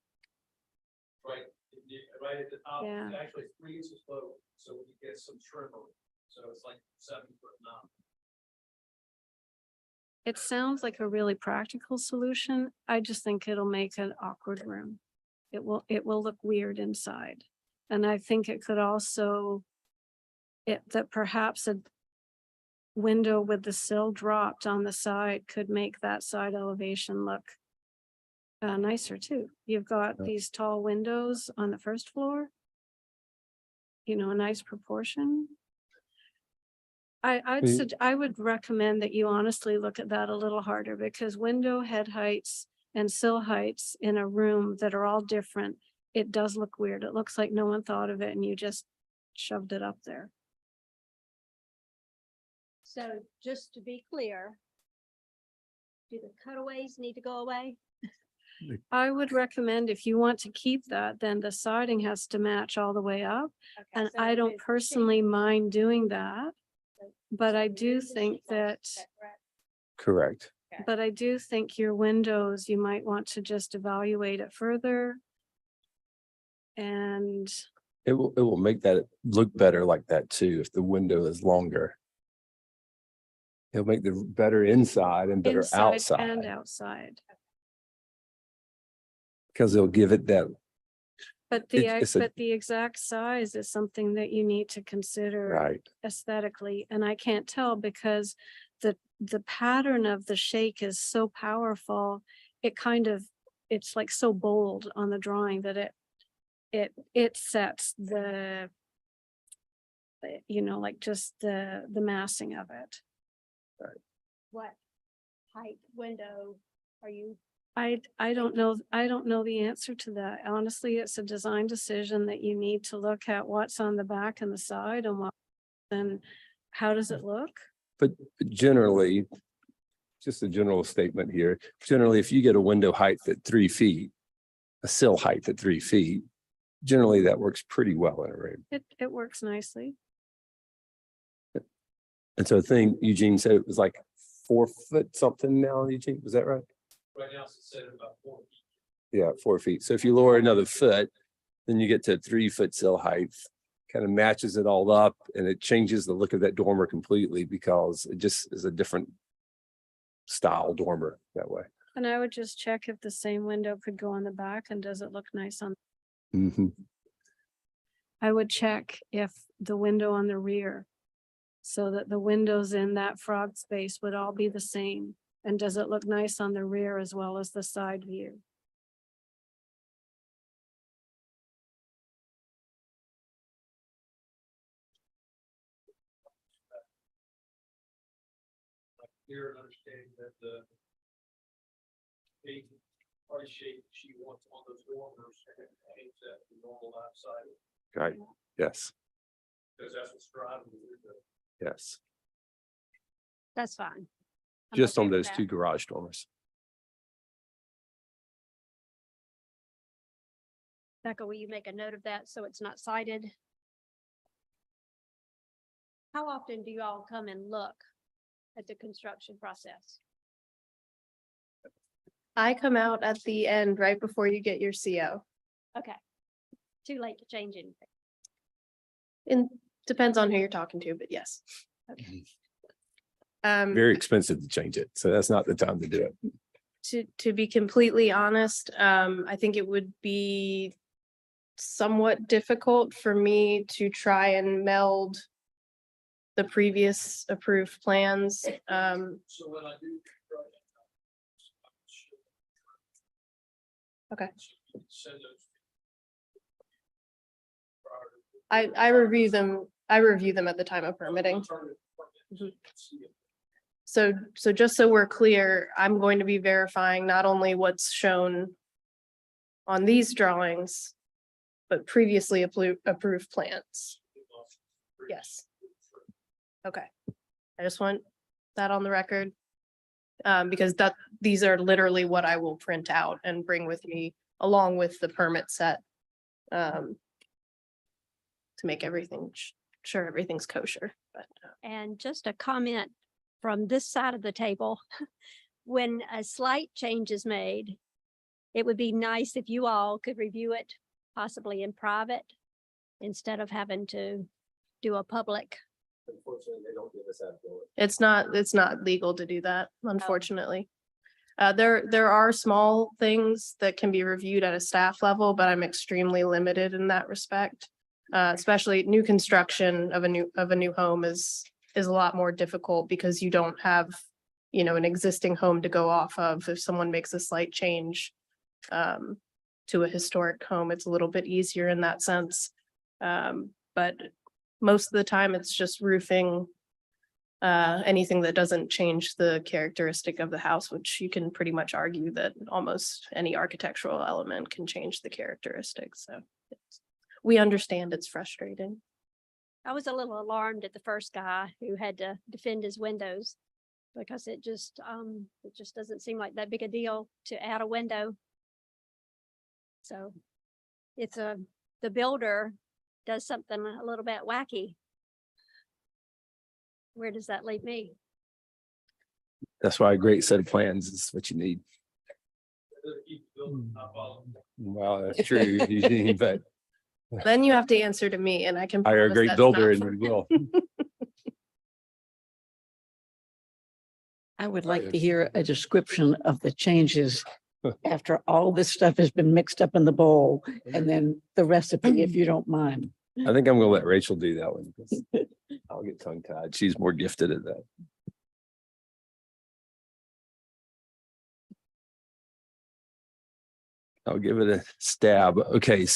Right at the top, Yeah. it's actually 3 inches low, so we get some trim on it. So it's like 7'9". It sounds like a really practical solution. I just think it'll make an awkward room. It will look weird inside. And I think it could also, that perhaps a window with the sill dropped on the side could make that side elevation look nicer too. You've got these tall windows on the first floor. You know, a nice proportion. I would recommend that you honestly look at that a little harder, because window head heights and sill heights in a room that are all different, it does look weird. It looks like no one thought of it and you just shoved it up there. So just to be clear, do the cutaways need to go away? I would recommend, if you want to keep that, then the siding has to match all the way up. Okay, And so I don't remove the personally mind doing that, sheet. but I So do remove the think sheet rock, that, is correct? Correct. but I do think your windows, you might want to just evaluate it further. And It will make that look better like that too, if the window is longer. It'll make the better inside and better inside outside, and outside. because it'll give it that, But it's the exact size is something that you need to consider right. aesthetically. And I can't tell because the pattern of the shake is so powerful. It's like so bold on the drawing that it sets the, you know, like just the massing of it. What height window are you? I don't know the answer to that. Honestly, it's a design decision that you need to look at what's on the back and the side and how does it look? But generally, just a general statement here, generally, if you get a window height at 3 feet, a sill height at 3 feet, generally that works pretty well in a room. It works nicely. And so I think Eugene said it was like 4 foot something now, Eugene, was that right? Right now it's set at about 4 feet. Yeah, 4 feet. So if you lower another foot, then you get to 3 foot sill height, kind of matches it all up, and it changes the look of that dormer completely because it just is a different style dormer that way. And I would just check if the same window could go on the back and does it look nice on, Mhm. I would check if the window on the rear, so that the windows in that frog space would all be the same. And does it look nice on the rear as well as the side view? Clear and understanding that the big price shape she wants on those dormers aims at the normal outside, Right, yes, because that's what's driving the yes, That's fine. I'm just okay on with those that. 2 garage dormers. Becca, will you make a note of that so it's not cited? How often do you all come and look at the construction process? I come out at the end, right before you get your CO. Okay. Too late to change anything. And depends on who you're talking to, but yes. Very expensive to change it. So that's not the time to do it. To be completely honest, I think it would be somewhat difficult for me to try and meld the previous approved plans. So when I do. Okay. Send those. I review them at the time of permitting. Mhm. So just so we're clear, I'm going to be verifying not only what's shown on these drawings, but previously approved plans. Yes. Okay. I just want that on the record. Because these are literally what I will print out and bring with me along with the permit set. To make everything, sure everything's kosher, but. And just a comment from this side of the table. When a slight change is made, it would be nice if you all could review it possibly in private instead of having to do a public. Unfortunately, they don't give us that ability. It's not legal to do that, unfortunately. There are small things that can be reviewed at a staff level, but I'm extremely limited in that respect. Especially new construction of a new home is a lot more difficult because you don't have, an existing home to go off of. If someone makes a slight change to a historic home, it's a little bit easier in that sense. But most of the time, it's just roofing. Anything that doesn't change the characteristic of the house, which you can pretty much argue that almost any architectural element can change the characteristics. So we understand it's frustrating. I was a little alarmed at the first guy who had to defend his windows because it just doesn't seem like that big a deal to add a window. So it's the builder does something a little bit wacky. Where does that leave me? That's why a great set of plans is what you need. Keep building, not following. Well, that's true, Eugene, but Then you have to answer to me and I can. hire a promise great that's builder not and for- we will. I would like to hear a description of the changes after all this stuff has been mixed up in the bowl and then the recipe, if you don't mind. I think I'm gonna let Rachel do that one. Because I'll get tongue tied. She's more gifted at that. I'll give it a stab. Okay.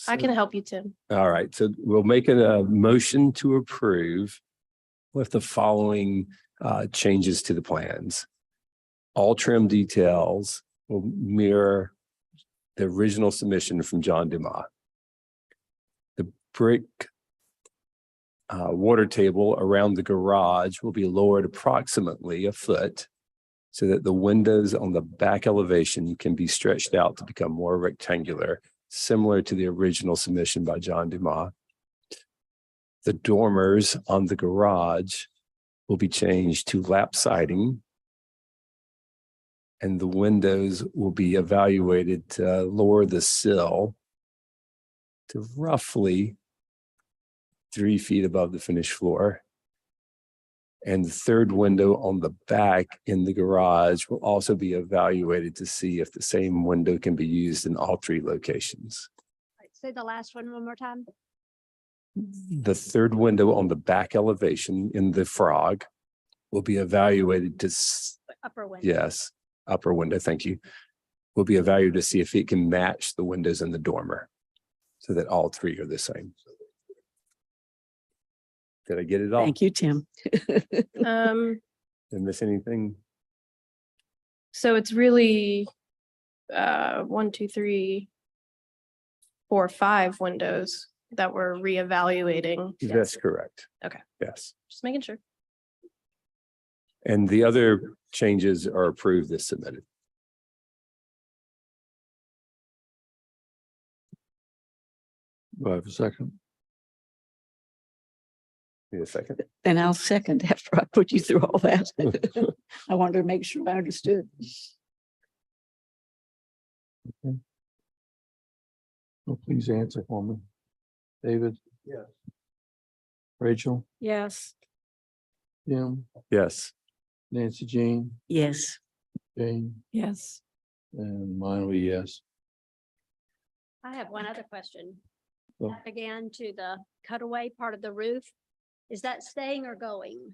I can help you, Tim. All right, so we'll make a motion to approve with the following changes to the plans. All trim details will mirror the original submission from John Dumas. The brick water table around the garage will be lowered approximately a foot so that the windows on the back elevation can be stretched out to become more rectangular, similar to the original submission by John Dumas. The dormers on the garage will be changed to lap siding. And the windows will be evaluated to lower the sill to roughly 3 feet above the finished floor. And the third window on the back in the garage will also be evaluated to see if the same window can be used in all 3 locations. Say the last one more time. The third window on the back elevation in the frog will be evaluated to, Upper window. yes, upper window, thank you, will be evaluated to see if it can match the windows in the dormer so that all 3 are the same. Did I get it all? Thank you, Tim. Did I miss anything? So it's really 1, 2, 3, 4, 5 windows that we're reevaluating. That's correct. Okay. Yes. Just making sure. And the other changes are approved as submitted. Do I have a second? Need a second? Then I'll second after I put you through all that. I wanted to make sure I understood. Well, please answer for me. David? Yes. Rachel? Yes. Jim? Yes. Nancy Jean? Yes. Jane? Yes. And mine will be yes. I have one other question. Go. Again, to the cutaway part of the roof. Is that staying or going?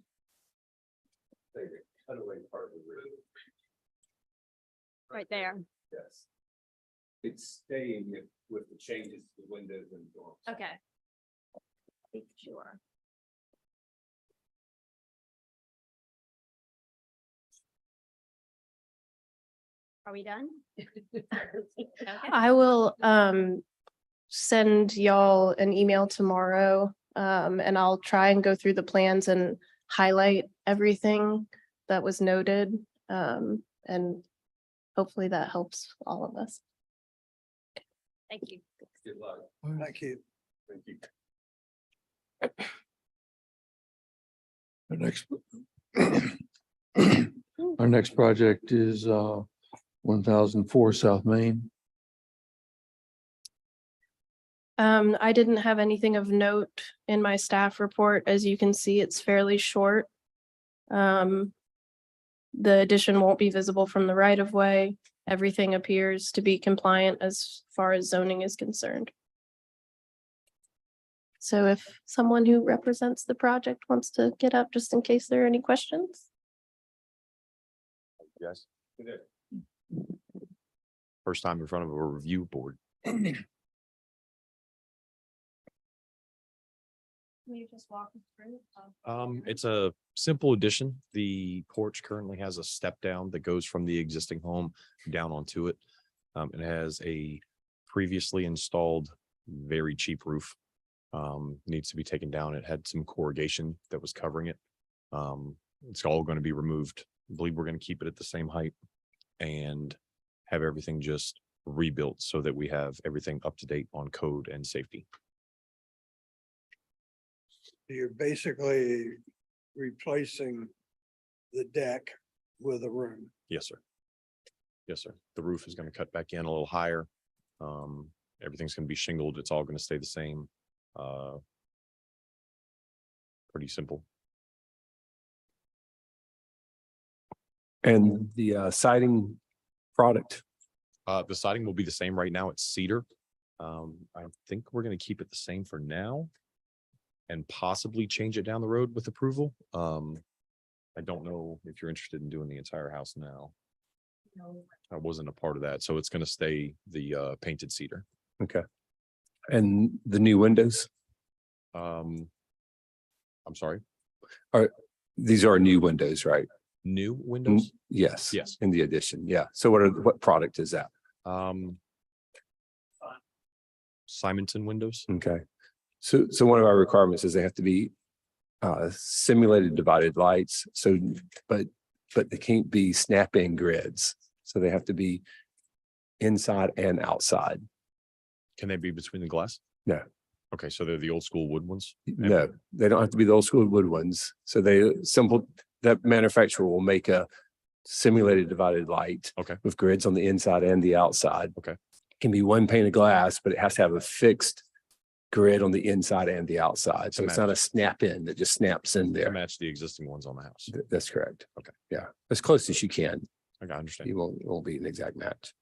Cutaway part of the roof. Right there. Yes. It's staying with the changes to the windows and doors. Okay. Be sure. Are we done? Okay. I will send y'all an email tomorrow. And I'll try and go through the plans and highlight everything that was noted. And hopefully that helps all of us. Thank you. Good luck. Thank you. Thank you. Our next. Our next project is 1004 South Main. I didn't have anything of note in my staff report. As you can see, it's fairly short. The addition won't be visible from the right of way. Everything appears to be compliant as far as zoning is concerned. So if someone who represents the project wants to get up, just in case there are any questions. Yes. First time in front of a review board. Will you just walk us through? It's a simple addition. The porch currently has a step down that goes from the existing home down onto it. It has a previously installed, very cheap roof. Needs to be taken down. It had some corrugation that was covering it. It's all going to be removed. I believe we're going to keep it at the same height and have everything just rebuilt so that we have everything up to date on code and safety. You're basically replacing the deck with a room. Yes, sir. Yes, sir. The roof is going to cut back in a little higher. Everything's going to be shingled. It's all going to stay the same. Pretty simple. And the siding product, The siding will be the same right now. It's cedar. I think we're going to keep it the same for now and possibly change it down the road with approval. I don't know if you're interested in doing the entire house now. I wasn't a part of that, so it's going to stay the painted cedar. okay. And the new windows, I'm sorry, these are new windows, right? new windows. Yes. Yes. In the addition, yeah. So what product is that? Simonton windows. Okay. So one of our requirements is they have to be simulated divided lights. So, but they can't be snap-in grids. So they have to be inside and outside. Can they be between the glass? No. Okay, so they're the old school wood ones. No, they don't have to be the old school wood ones. So that manufacturer will make a simulated divided light. Okay. With grids on the inside and the outside. Okay. Can be one pane of glass, but it has to have a fixed grid on the inside and the outside. So it's not a snap in that just snaps in To there. match the existing ones on the house. That's correct. Okay. Yeah, as close as you can. I understand. You won't be an exact match.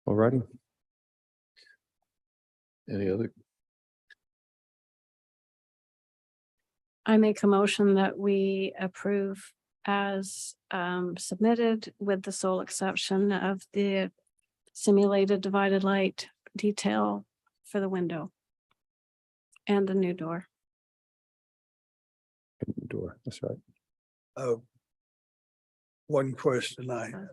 All righty. Any other? I make a motion that we approve as submitted with the sole exception of the simulated divided light detail for the window and the new door. Door, that's right. One question I have.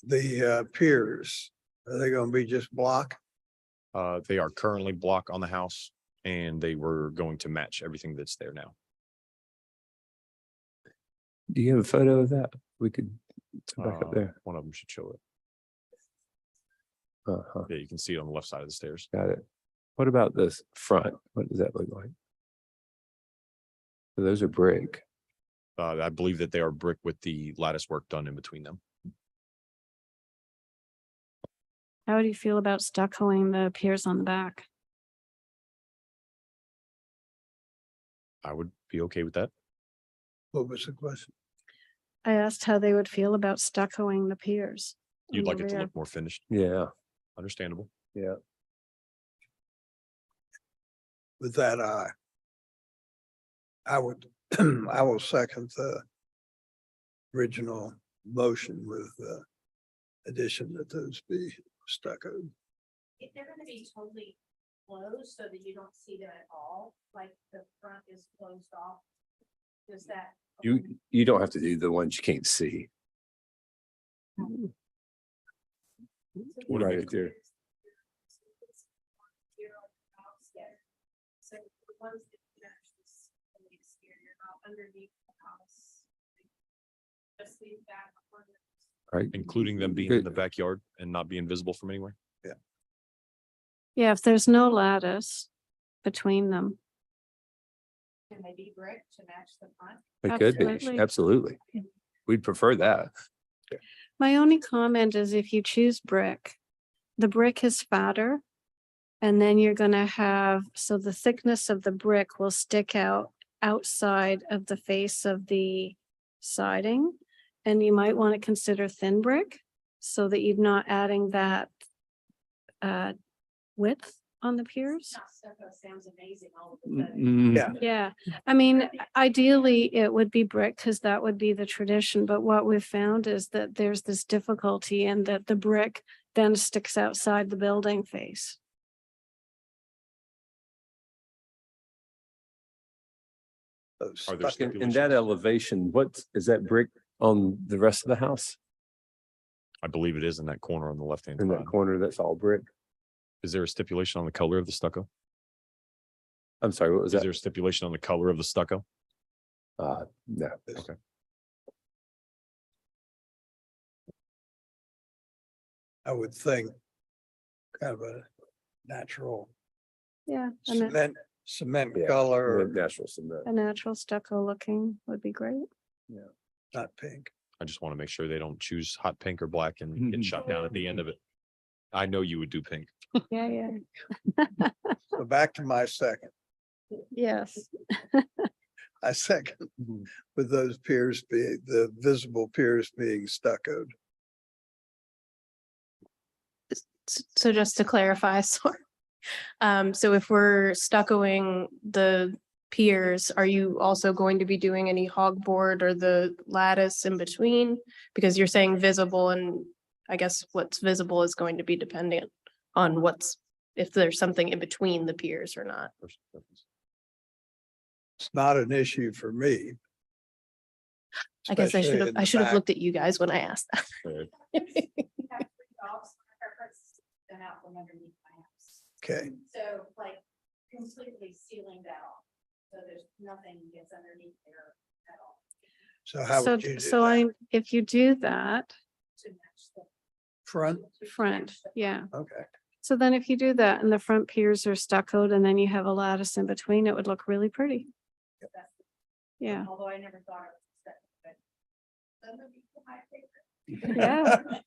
The piers, are they gonna be just block? They are currently block on the house and they were going to match everything that's there now. Do you have a photo of that? We could come back up there. One of them should show it. Uh-huh, Yeah, you can see it on the left side of the stairs. got it. What about this front? What does that look like? So those are brick. I believe that they are brick with the lattice work done in between them. How do you feel about stuccoing the piers on the back? I would be okay with that. What was the question? I asked how they would feel about stuccoing the piers. on You'd the like it to rear. look more finished. Yeah, Understandable. yeah. With that, I would, I will second the original motion with the addition that those be stuccoed. If they're gonna be totally closed so that you don't see them at all, like the front is closed off, does that? You don't have to do the ones you can't see. What do Right you- there. So the ones that you actually see in the exterior, not underneath the house. Just leave that. Right. Including them being in the backyard and not being visible from anywhere. Yeah, if there's no lattice between them. Can they be brick to match the front? It could be, Absolutely. absolutely. We'd prefer that. My only comment is if you choose brick, the brick is fatter. And then you're gonna have, so the thickness of the brick will stick out outside of the face of the siding. And you might want to consider thin brick so that you're not adding that width on the piers. Sounds amazing all of a sudden. Mm, Yeah. Yeah, I mean, ideally, it would be brick because that would be the tradition, but what we've found is that there's this difficulty and that the brick then sticks outside the building face. Those Are there stucco- In that elevation, what is that brick on the rest of the house? I believe it is in that corner on the left-hand In side. that corner, that's all brick? Is there a stipulation on the color of the stucco? I'm sorry, what was Is that? there a stipulation on the color of the stucco? No. Okay. I would think kind of a natural Yeah, cement Yeah, color, Natural cement. a natural stucco looking would be great. not pink. I just want to make sure they don't choose hot pink or black and get shot down at the end of it. I know you would do pink. Yeah, yeah, So back to my second. yes. I second with those piers being, the visible piers being stuccoed. So just to clarify, so if we're stuccoing the piers, are you also going to be doing any hogboard or the lattice in between? Because you're saying visible, and I guess what's visible is going to be dependent on if there's something in between the piers or not. It's not an issue for me. I guess I especially in the should have back. looked at you guys when I asked that. Been out from underneath my house. Okay, So like completely sealing that off. So there's nothing gets underneath there at all so how So, would you do so that? if you do that to match the. Front? front, yeah. Okay, So then if you do that and the front piers are stuccoed and then you have a lattice in between, it would look really pretty. Yeah, Although I never thought it was that, but. That would be my favorite. yeah.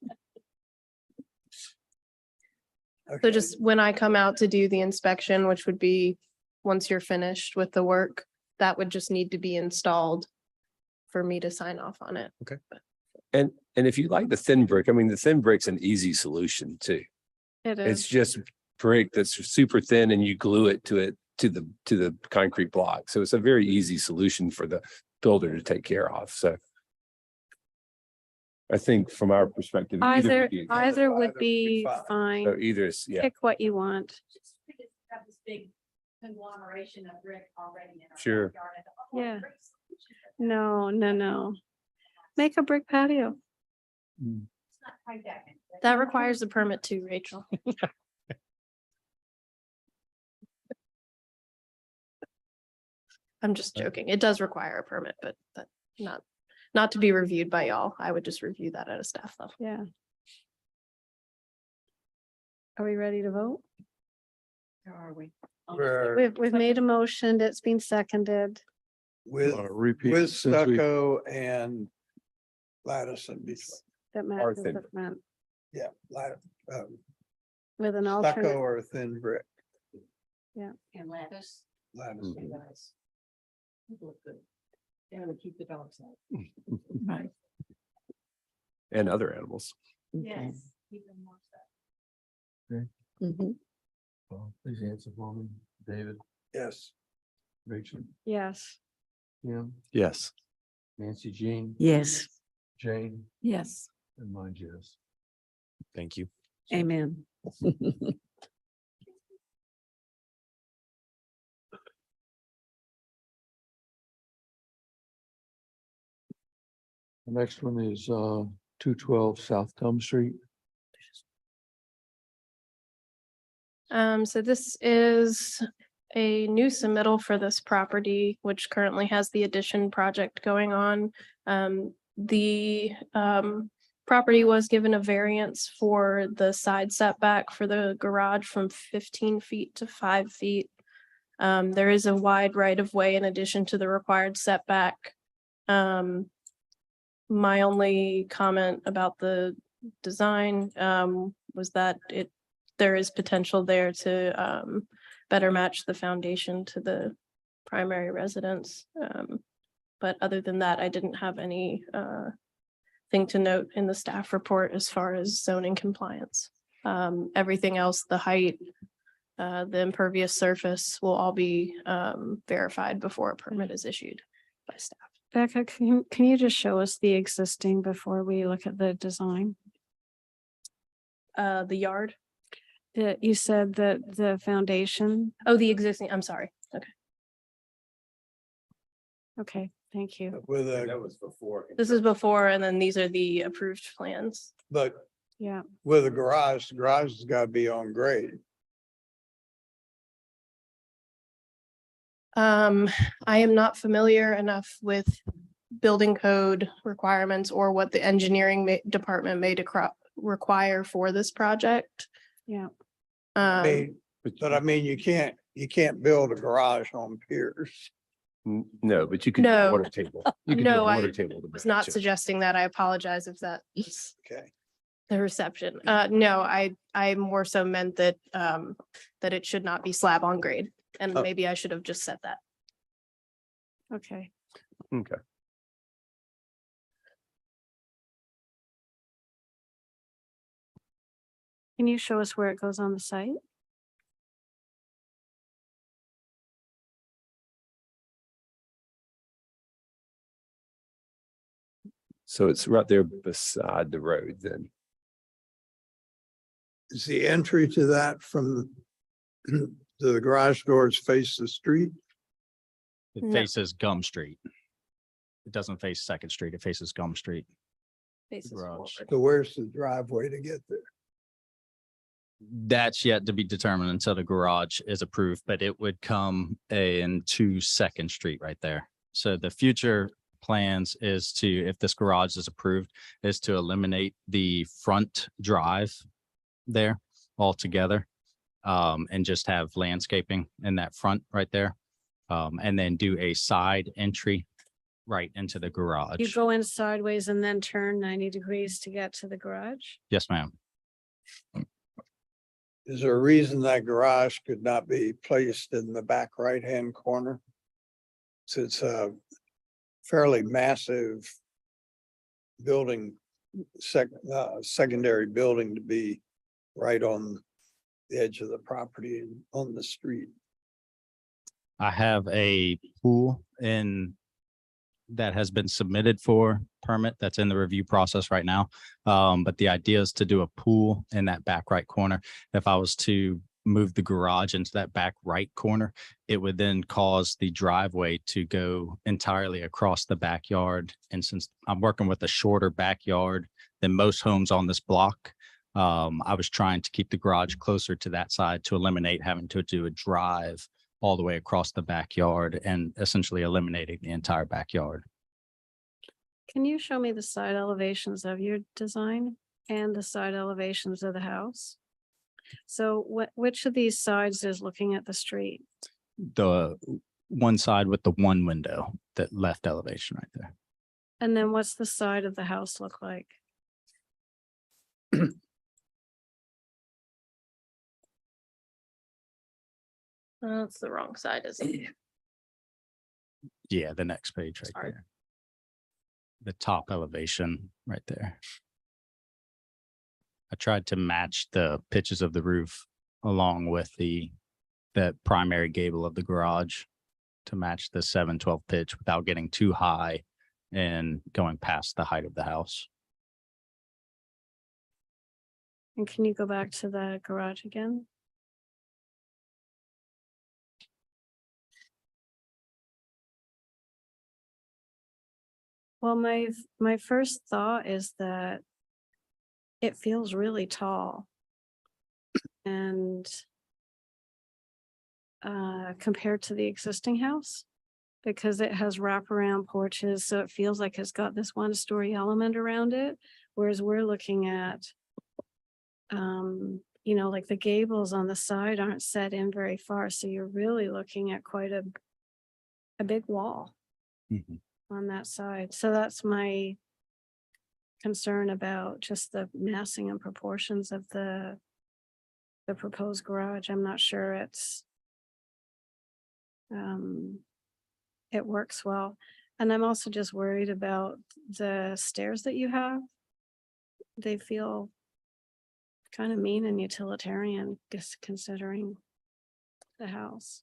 So okay. just when I come out to do the inspection, which would be once you're finished with the work, that would just need to be installed for me to sign off on it. And if you like the thin brick, I mean, the thin brick's an easy solution too. It It's is. just brick that's super thin and you glue it to the concrete block. So it's a very easy solution for the builder to take care of. So I think from our perspective. Either, would be- either would Either would be be fine. fine. So either is, yeah, Pick what you want. Have this big conglomeration of brick already in our. Sure. backyard. I thought, oh, Yeah. great solution. No, no, no. Make a brick patio. It's not quite that big, but- That requires a permit too, Rachel. I'm just joking. It does require a permit, but not to be reviewed by y'all. I would just review that at a staff level. Yeah. Are we ready to vote? Where are we? Where We've made a motion. It's been seconded. with, Repeat. with since we- stucco and lattice in between. That Or matches thin the front Yeah, with an stucco alternate. or thin brick And lattice. lattice. Mhm. Look good. They want to keep the dogs out. Right. And other animals. Okay. Even more so. Mhm. Well, please answer for me, David, Yes. Rachel, Yes. Kim, Yes. Nancy, Jean, Yes. Jane, Yes. and mine, yes. Thank you. Amen. The next one is 212 South Gum Street. So this is a new submittal for this property, which currently has the addition project going on. The property was given a variance for the side setback for the garage from 15 feet to 5 feet. There is a wide right of way in addition to the required setback. My only comment about the design was that there is potential there to better match the foundation to the primary residence. But other than that, I didn't have any thing to note in the staff report as far as zoning compliance. Everything else, the height, the impervious surface will all be verified before a permit is issued by staff. Becca, can you just show us the existing before we look at the design? The yard, You said that the foundation. oh, the existing, I'm sorry. Okay, Okay, thank you. With a, That was before. this is before, and then these are the approved plans. but Yeah. with a garage, the garage has got to be on grade. I am not familiar enough with building code requirements or what the engineering department may require for this project. Yeah. I mean, but I mean, you can't build a garage on piers. No, but you could. do a No. Water table. You could do a No, I water table. to was match not it. suggesting that. I apologize if that is Okay. the reception. No, I more so meant that that it should not be slab on grade. And Oh. maybe I should have just said that. Okay. Okay. Can you show us where it goes on the site? So it's right there beside the road then. Is the entry to that from the garage doors face the street? It No. faces Gum Street. It doesn't face Second Street. It faces Gum Street. Faces Garage. forward. So where's the driveway to get there? That's yet to be determined until the garage is approved, but it would come into Second Street right there. So the future plans is to, if this garage is approved, is to eliminate the front drive there altogether. And just have landscaping in that front right there. And then do a side entry right into the You garage. go in sideways and then turn 90 degrees to get to the garage? Yes, ma'am. Is there a reason that garage could not be placed in the back right-hand corner? So it's a fairly massive building, secondary building to be right on the edge of the property and on the street. I have a pool that has been submitted for permit that's in the review process right now. But the idea is to do a pool in that back right corner. If I was to move the garage into that back right corner, it would then cause the driveway to go entirely across the backyard. And since I'm working with a shorter backyard than most homes on this block, I was trying to keep the garage closer to that side to eliminate having to do a drive all the way across the backyard and essentially eliminating the entire backyard. Can you show me the side elevations of your design and the side elevations of the house? So which of these sides is looking at the street? The one side with the one window, that left elevation right there. And then what's the side of the house look like? That's the wrong side, isn't it? Yeah, the next page right Sorry. there. The top elevation right there. I tried to match the pitches of the roof along with the primary gable of the garage to match the 7/12 pitch without getting too high and going past the height of the house. And can you go back to the garage again? Well, my first thought is that it feels really tall. And compared to the existing house, because it has wraparound porches, so it feels like it's got this 1-story element around it, whereas we're looking at like the gables on the side aren't set in very far, so you're really looking at quite a big wall Mhm. on that side. So that's my concern about just the massing and proportions of the proposed garage. I'm not sure it works well. And I'm also just worried about the stairs that you have. They feel kind of mean and utilitarian, just considering the house.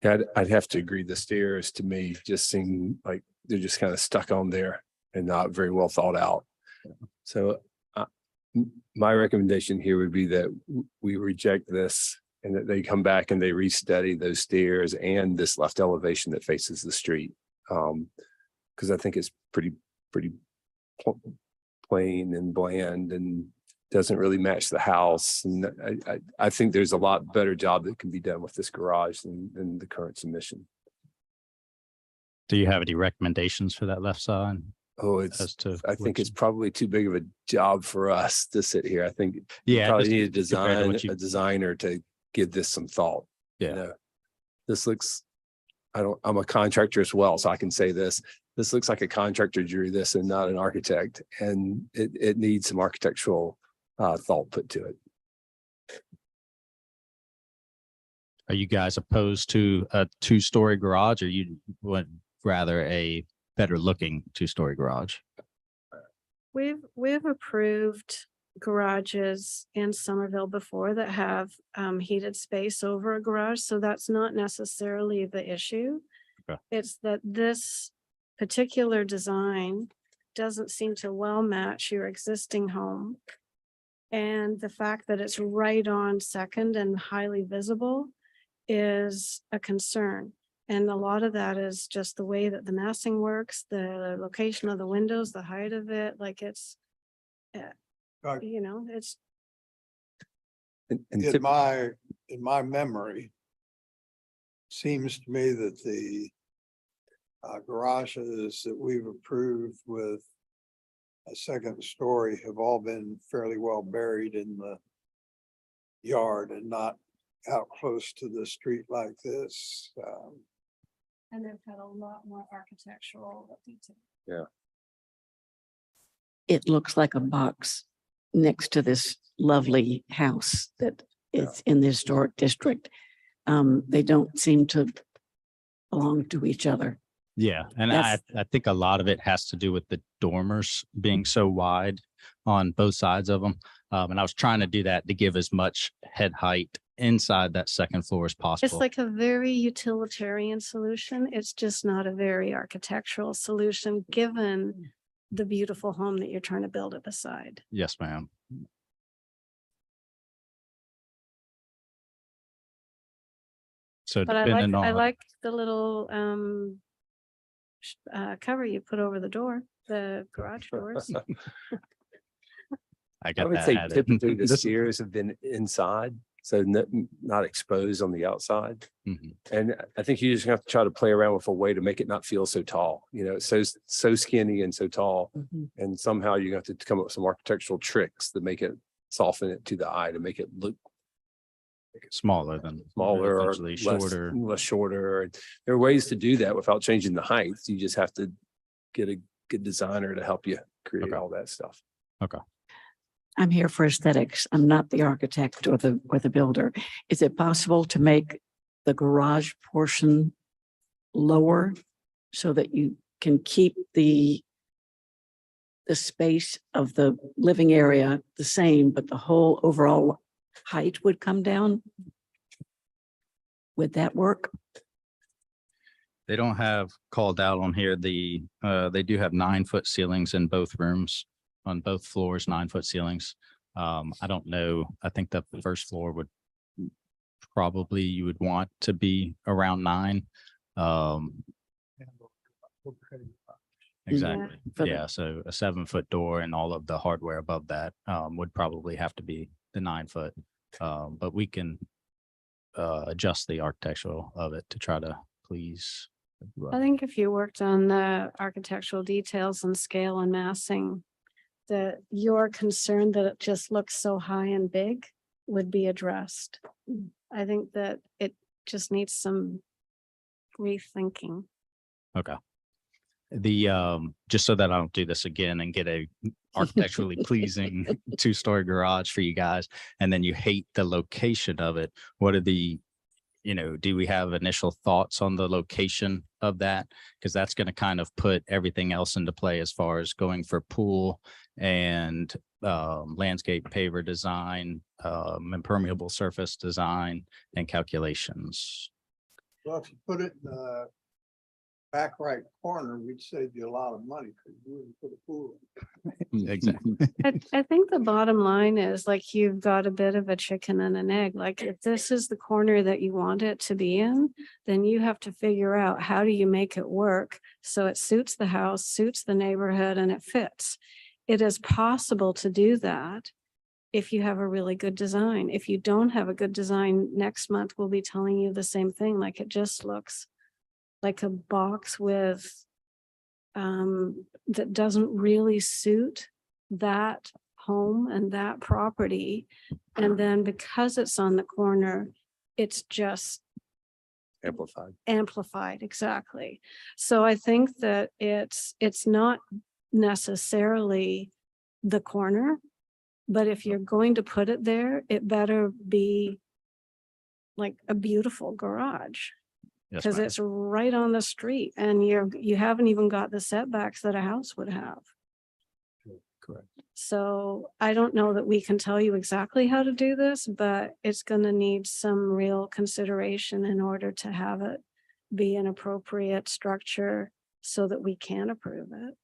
Yeah, I'd have to agree. The stairs to me just seem like they're just kind of stuck on there and not very well thought out. So my recommendation here would be that we reject this and that they come back and they restudy those stairs and this left elevation that faces the street. Because I think it's pretty plain and bland and doesn't really match the house. And I think there's a lot better job that can be done with this garage than the current submission. Do you have any recommendations for that left side? Oh, I think it's probably too big of a job for us to sit here. I think you Yeah, probably just need compared to what a designer to give this some thought. Yeah. You know, this looks, I'm a contractor as well, so I can say this. This looks like a contractor drew this and not an architect, and it needs some architectural thought put to it. Are you guys opposed to a 2-story garage, or you would rather a better looking 2-story garage? We've approved garages in Somerville before that have heated space over a garage, so that's not necessarily the issue. Okay. It's that this particular design doesn't seem to well match your existing home. And the fact that it's right on Second and highly visible is a concern. And a lot of that is just the way that the massing works, the location of the windows, the height of it, like it's, Right. it's. And In my memory, seems to me that the garages that we've approved with a second story have all been fairly well buried in the yard and not out close to the street like this. And they've had a lot more architectural detail. It looks like a box next to this lovely house that is in the historic district. They don't seem to belong to each other. Yeah, and I That's- think a lot of it has to do with the dormers being so wide on both sides of them. And I was trying to do that to give as much head height inside that second floor as It's possible. like a very utilitarian solution. It's just not a very architectural solution, given the beautiful home that you're trying to build at the side. Yes, ma'am. So But I depending like on, the little cover you put over the door, the garage doors. I I got would that say added. typically the This- stairs have been inside So not exposed on the outside. Mhm. And I think you just have to try to play around with a way to make it not feel so tall. You know, it's so skinny and so tall. Mhm. And somehow you have to come up with some architectural tricks that make it soften it to the eye to make it look Smaller than. smaller or essentially shorter. Shorter. Less shorter. There are ways to do that without changing the height. You just have to get a good designer to help you create Okay. all that stuff. I'm here for aesthetics. I'm not the architect or the builder. Is it possible to make the garage portion lower so that you can keep the space of the living area the same, but the whole overall height would come down? Would that work? They don't have called out on here. They do have 9-foot ceilings in both rooms, on both floors, 9-foot ceilings. I don't know. I think the first floor would probably you would want to be around 9. Exactly. For the- Yeah. So a 7-foot door and all of the hardware above that would probably have to be the 9-foot. But we can adjust the architectural of it to try to please. I think if you worked on the architectural details and scale and massing, that your concern that it just looks so high and big would be addressed. I think that it just needs some rethinking. Okay. The just so that I don't do this again and get a architecturally pleasing 2-story garage for you guys, and then you hate the location of it. What are the, do we have initial thoughts on the location of that? Because that's going to kind of put everything else into play as far as going for pool and landscape paver design, impermeable surface design and calculations. Well, if you put it in the back right corner, we'd save you a lot of money because you wouldn't put a pool in. Exactly. I think the bottom line is like you've got a bit of a chicken and an egg. Like if this is the corner that you want it to be in, then you have to figure out how do you make it work so it suits the house, suits the neighborhood, and it fits. It is possible to do that if you have a really good design. If you don't have a good design, next month we'll be telling you the same thing. Like it just looks like a box with that doesn't really suit that home and that property. And then because it's on the corner, it's just amplified. Exactly. So I think that it's not necessarily the corner, but if you're going to put it there, it better be like a beautiful garage. Yes, Because ma'am. it's right on the street and you haven't even got the setbacks that a house would have. Correct. So I don't know that we can tell you exactly how to do this, but it's going to need some real consideration in order to have it be an appropriate structure so that we can approve it.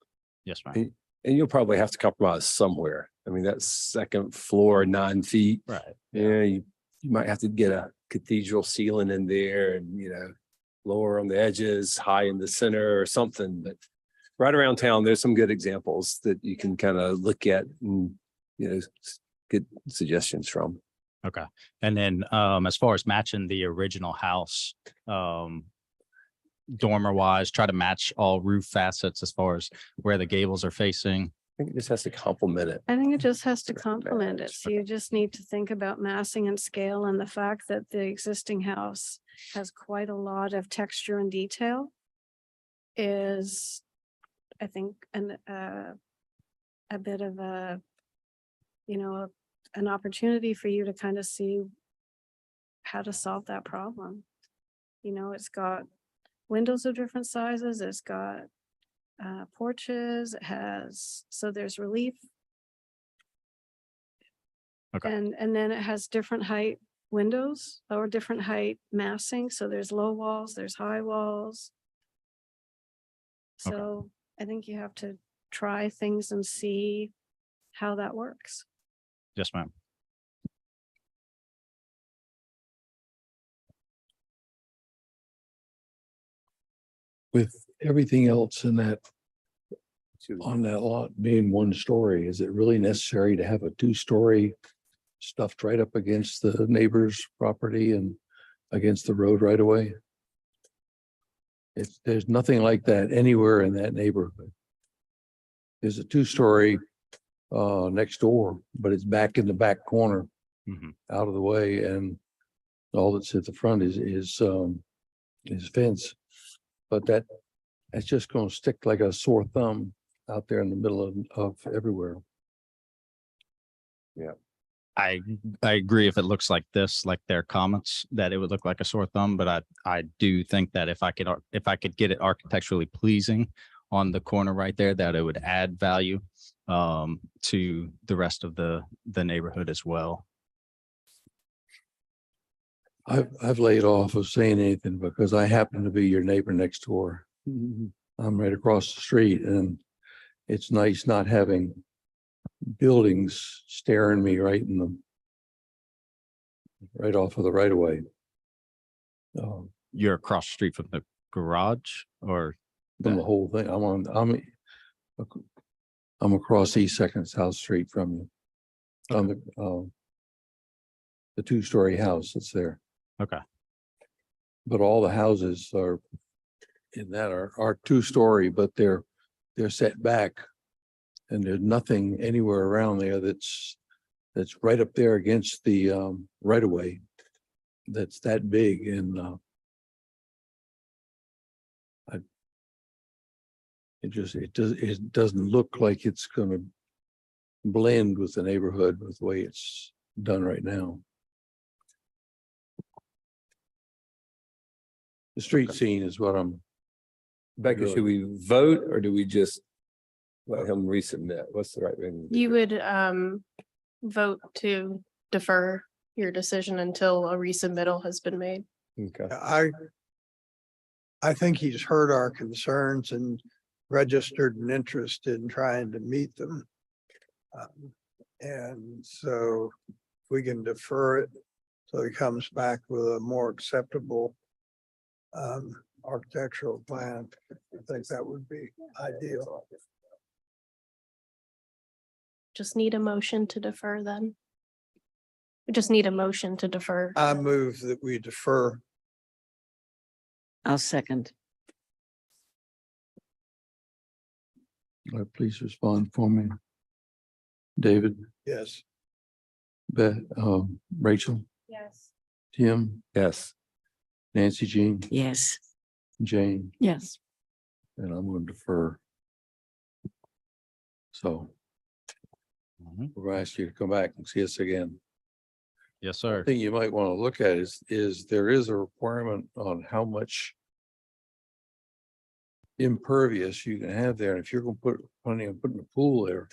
Yes, ma'am. And you'll probably have to compromise somewhere. I mean, that second floor, 9 feet. Right. Yeah, you might have to get a cathedral ceiling in there and, lower on the edges, high in the center or something. But right around town, there's some good examples that you can kind of look at and, get suggestions from. Okay. And then as far as matching the original house, dormer wise, try to match all roof facets as far as where the gables are facing. I think it just has to complement it. I think it just has to Right, complement it. right. So you just need to think about massing and scale and the fact that the existing house has quite a lot of texture and detail is, I think, a bit of a, an opportunity for you to kind of see how to solve that problem. It's got windows of different sizes. It's got porches, it has, so there's relief. Okay. And then it has different height windows or different height massing. So there's low walls, there's high walls. Okay. So I think you have to try things and see how that works. Yes, ma'am. With everything else in that, on that lot being 1 story, is it really necessary to have a 2-story stuffed right up against the neighbor's property and against the road right away. There's nothing like that anywhere in that neighborhood. There's a two-story next door, but it's back in the back corner, Mhm. out of the way, and all that's at the front is fence. But that's just gonna stick like a sore thumb out there in the middle of everywhere. I agree if it looks like this, like their comments, that it would look like a sore thumb, but I do think that if I could get it architecturally pleasing on the corner right there, that it would add value to the rest of the neighborhood as well. I've laid off of saying anything because I happen to be your neighbor next door. I'm right across the street, and it's nice not having buildings staring me right in the right off of the right of way. You're across the street from the garage or? From the whole thing. I'm across East Second South Street from you. On the two-story house that's there. Okay. But all the houses are in that are two-story, but they're set back. And there's nothing anywhere around there that's right up there against the right of way. That's that big, and it doesn't look like it's gonna blend with the neighborhood with the way it's done right now. The street scene is what I'm. Becca, should we vote or do we just let him resubmit? What's the right thing? to do? You would vote to defer your decision until a resubmittal has been made. Okay. I think he's heard our concerns and registered an interest in trying to meet them. And so we can defer it so he comes back with a more acceptable architectural plan. I think that would be ideal. Just need a motion to defer then. We just need a motion to defer. I move that we defer. I'll second. Please respond for me. David, Yes. Beth, Rachel, Yes. Tim, Yes. Nancy Jean, Yes. Jane, Yes. and I'm going to defer. So Mhm. we're going to ask you to come back and see us again. Yes, sir. Thing you might want to look at is there is a requirement on how much impervious you can have there. And if you're going to planning on putting a pool there,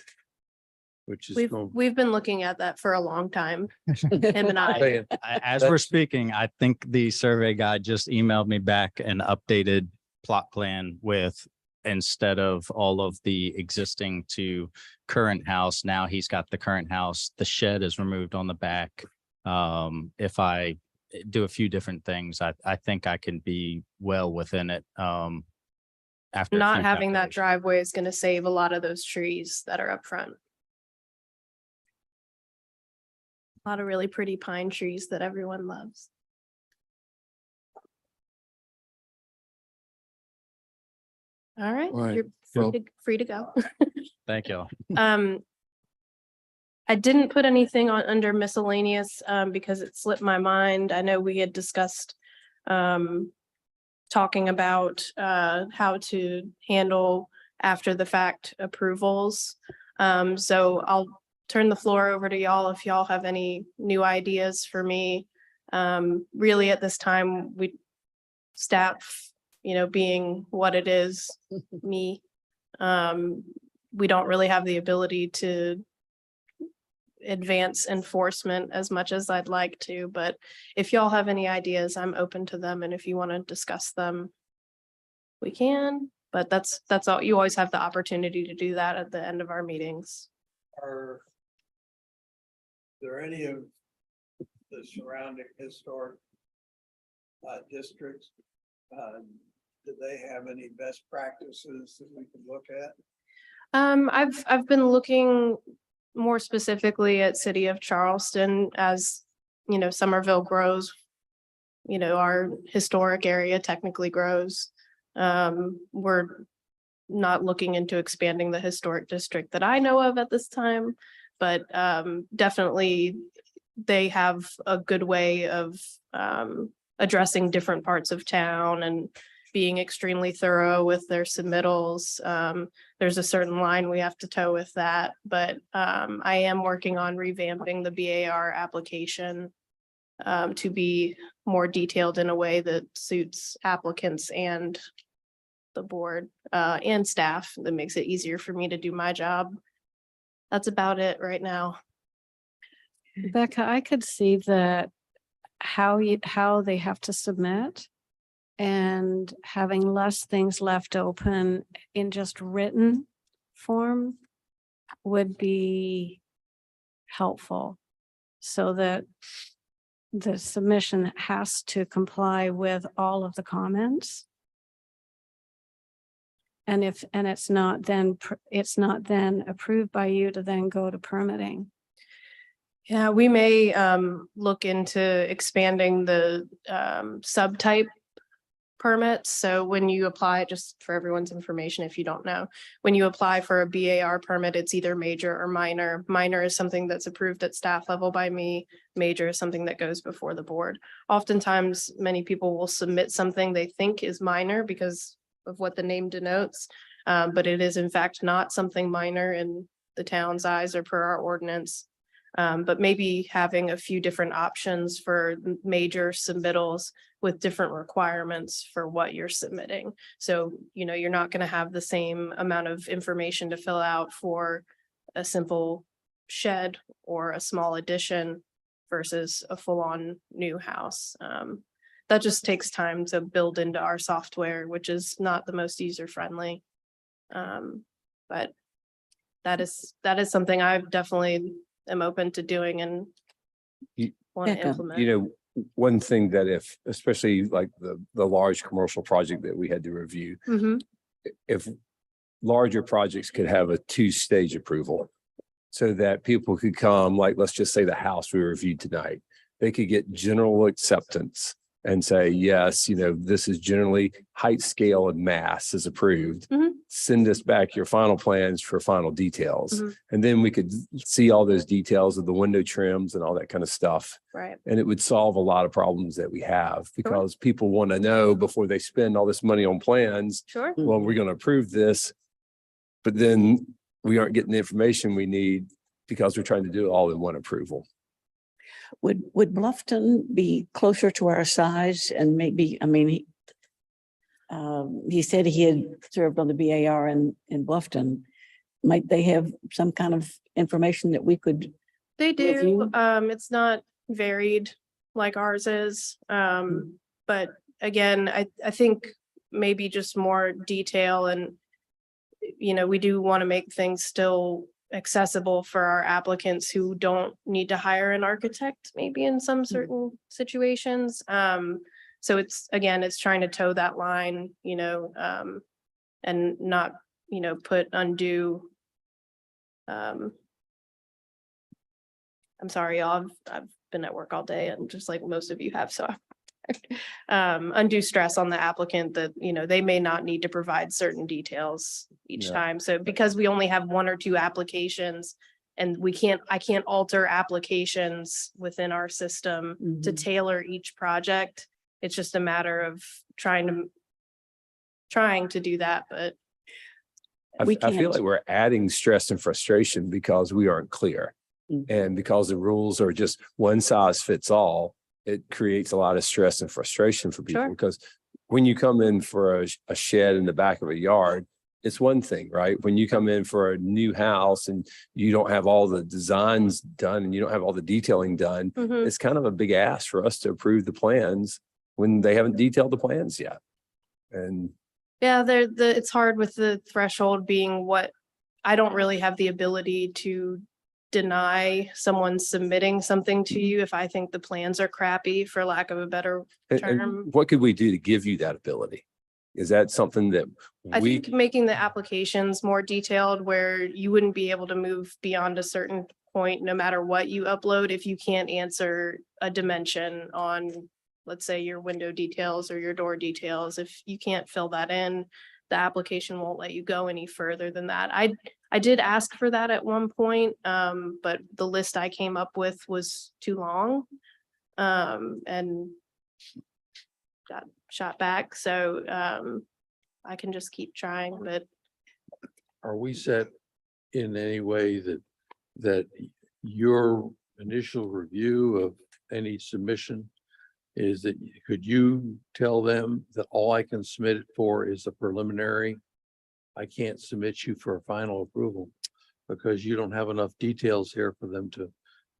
which is going. We've been looking at that for a long time, him and I. Saying, As we're speaking, I think the survey guy just emailed me back an updated plot plan with, instead of all of the existing to current house, now he's got the current house, the shed is removed on the back. If I do a few different things, I think I can be well within it. After a Not few having that calculations. driveway is going to save a lot of those trees that are up front. A lot of really pretty pine trees that everyone loves. All right, All right, you're well- free to go. Thank you. I didn't put anything on under miscellaneous because it slipped my mind. I know we had discussed talking about how to handle after the fact approvals. So I'll turn the floor over to y'all if y'all have any new ideas for me. Really at this time, staff, being what it is, me, we don't really have the ability to advance enforcement as much as I'd like to, but if y'all have any ideas, I'm open to them. And if you want to discuss them, we can, but that's all. You always have the opportunity to do that at the end of our meetings. Are there any of the surrounding historic districts? Do they have any best practices that we can look at? I've been looking more specifically at City of Charleston, as, you know, Somerville grows, you know, our historic area technically grows. We're not looking into expanding the historic district that I know of at this time, but definitely they have a good way of addressing different parts of town and being extremely thorough with their submittals. There's a certain line we have to toe with that, but I am working on revamping the BAR application to be more detailed in a way that suits applicants and the board and staff, that makes it easier for me to do my job. That's about it right now. Becca, I could see that how they have to submit and having less things left open in just written form would be helpful, so that the submission has to comply with all of the comments. And it's not then approved by you to then go to permitting. Yeah, we may look into expanding the subtype permits. So when you apply, just for everyone's information, if you don't know, when you apply for a BAR permit, it's either major or minor. Minor is something that's approved at staff level by me. Major is something that goes before the board. Oftentimes, many people will submit something they think is minor because of what the name denotes, but it is in fact not something minor in the town's eyes or per our ordinance. But maybe having a few different options for major submittals with different requirements for what you're submitting. So, you know, you're not going to have the same amount of information to fill out for a simple shed or a small addition versus a full-on new house. That just takes time to build into our software, which is not the most user-friendly. But that is something I've definitely am open to doing and want to Becca, implement. You know, one thing that if, especially like the large commercial project that we had to review, Mhm. if larger projects could have a two-stage approval so that people could come, like, let's just say the house we reviewed tonight, they could get general acceptance and say, yes, you know, this is generally height, scale, and mass is approved. Mhm. Send us back your final plans for final details. Mhm. And then we could see all those details of the window trims and all that kind of stuff. Right. And it would solve a lot of problems that we have because people want to know before they spend all this money on plans, Sure. well, we're going to approve this, but then we aren't getting the information we need because we're trying to do it all in one approval. Would Bluffton be closer to our size and maybe, I mean, he said he had served on the BAR in Bluffton. Might they have some kind of information that we could? They do. Review? It's not varied like ours is. But again, I think maybe just more detail and, you know, we do want to make things still accessible for our applicants who don't need to hire an architect, maybe in some certain situations. So it's, again, it's trying to toe that line, you know, and not, you know, put undue. I'm sorry, y'all, I've been at work all day and just like most of you have, so undue stress on the applicant that, you know, they may not need to provide certain details each Yeah. time. So because we only have one or two applications and I can't alter applications within our system to Mhm. tailor each project. It's just a matter of trying to do that, but We I feel can't. like we're adding stress and frustration because we aren't clear. Mhm. And because the rules are just one size fits all, it creates a lot of stress and frustration for people. Sure. Because when you come in for a shed in the back of a yard, it's one thing, right? When you come in for a new house and you don't have all the designs done and you don't have all the detailing done, Mhm. it's kind of a big ask for us to approve the plans when they haven't detailed the plans yet. And yeah, it's hard with the threshold being what, I don't really have the ability to deny someone submitting something to you if I think the plans are crappy, for lack of a better and term. what could we do to give you that ability? Is that something that I we, think making the applications more detailed where you wouldn't be able to move beyond a certain point, no matter what you upload, if you can't answer a dimension on, let's say, your window details or your door details, if you can't fill that in, the application won't let you go any further than that. I did ask for that at one point, but the list I came up with was too long. And got shot back, so I can just keep trying, but Are we set in any way that your initial review of any submission is that, could you tell them that all I can submit it for is a preliminary? I can't submit you for a final approval because you don't have enough details here for them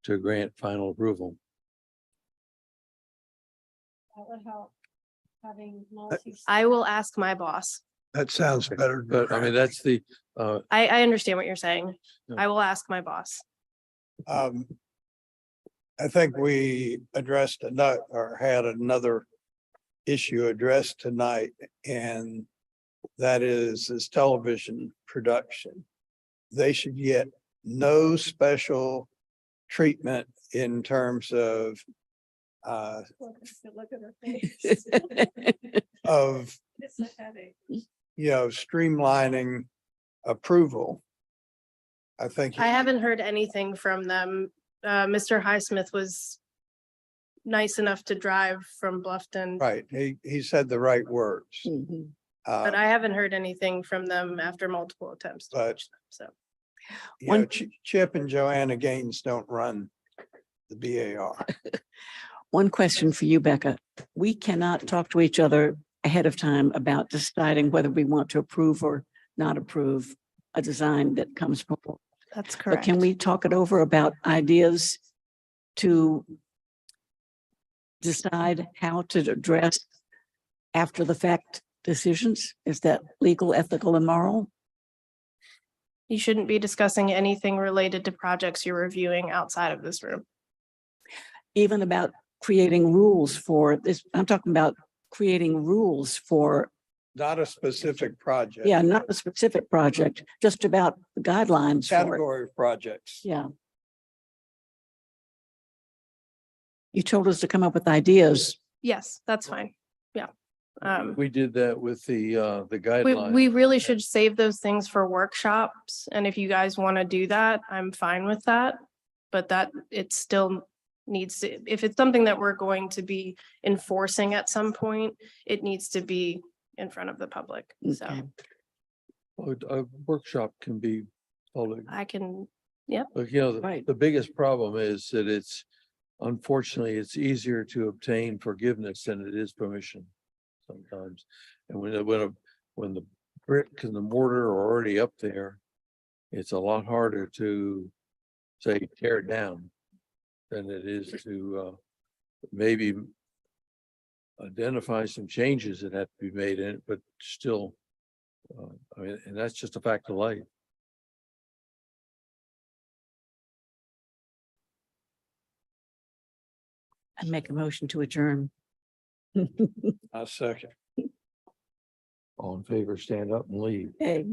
to grant final approval. That would help, having I will ask my boss. That sounds better. than But I mean, that's the, I understand what you're saying. Yeah. I will ask my boss. I think we addressed another, or had another issue addressed tonight, and that is this television production. They should get no special treatment in terms of Look at her face. of, It's a headache. streamlining approval. I think. I haven't heard anything from them. Mr. Highsmith was nice enough to drive from Bluffton, Right, he said the right words. Mhm. but I haven't heard anything from them after multiple attempts. to But- reach them, So. One- Chip and Joanna Gaines don't run the BAR. One question for you, Becca. We cannot talk to each other ahead of time about deciding whether we want to approve or not approve a design that comes forward. That's But correct. can we talk it over about ideas to decide how to address after the fact decisions? Is that legal, ethical, and moral? You shouldn't be discussing anything related to projects you're reviewing outside of this room. Even about creating rules for this, I'm talking about creating rules for, Not a specific project. yeah, not a specific project, just about the guidelines for it. Category of projects. Yeah. You told us to come up with ideas. Yes, that's fine. Yeah. we did that with the We guidelines. really should save those things for workshops. And if you guys want to do that, I'm fine with that. But that it still needs to, if it's something that we're going to be enforcing at some point, it needs to be in front of the public. So Okay. A workshop can be public. I can, Look, Right. the biggest problem is that unfortunately, it's easier to obtain forgiveness than it is permission sometimes. And when the brick and the mortar are already up there, it's a lot harder to say tear it down than it is to maybe identify some changes that have to be made in it, but still, I mean, and that's just a fact of life. I make a motion to adjourn. A second. All in favor, stand up and leave. Okay.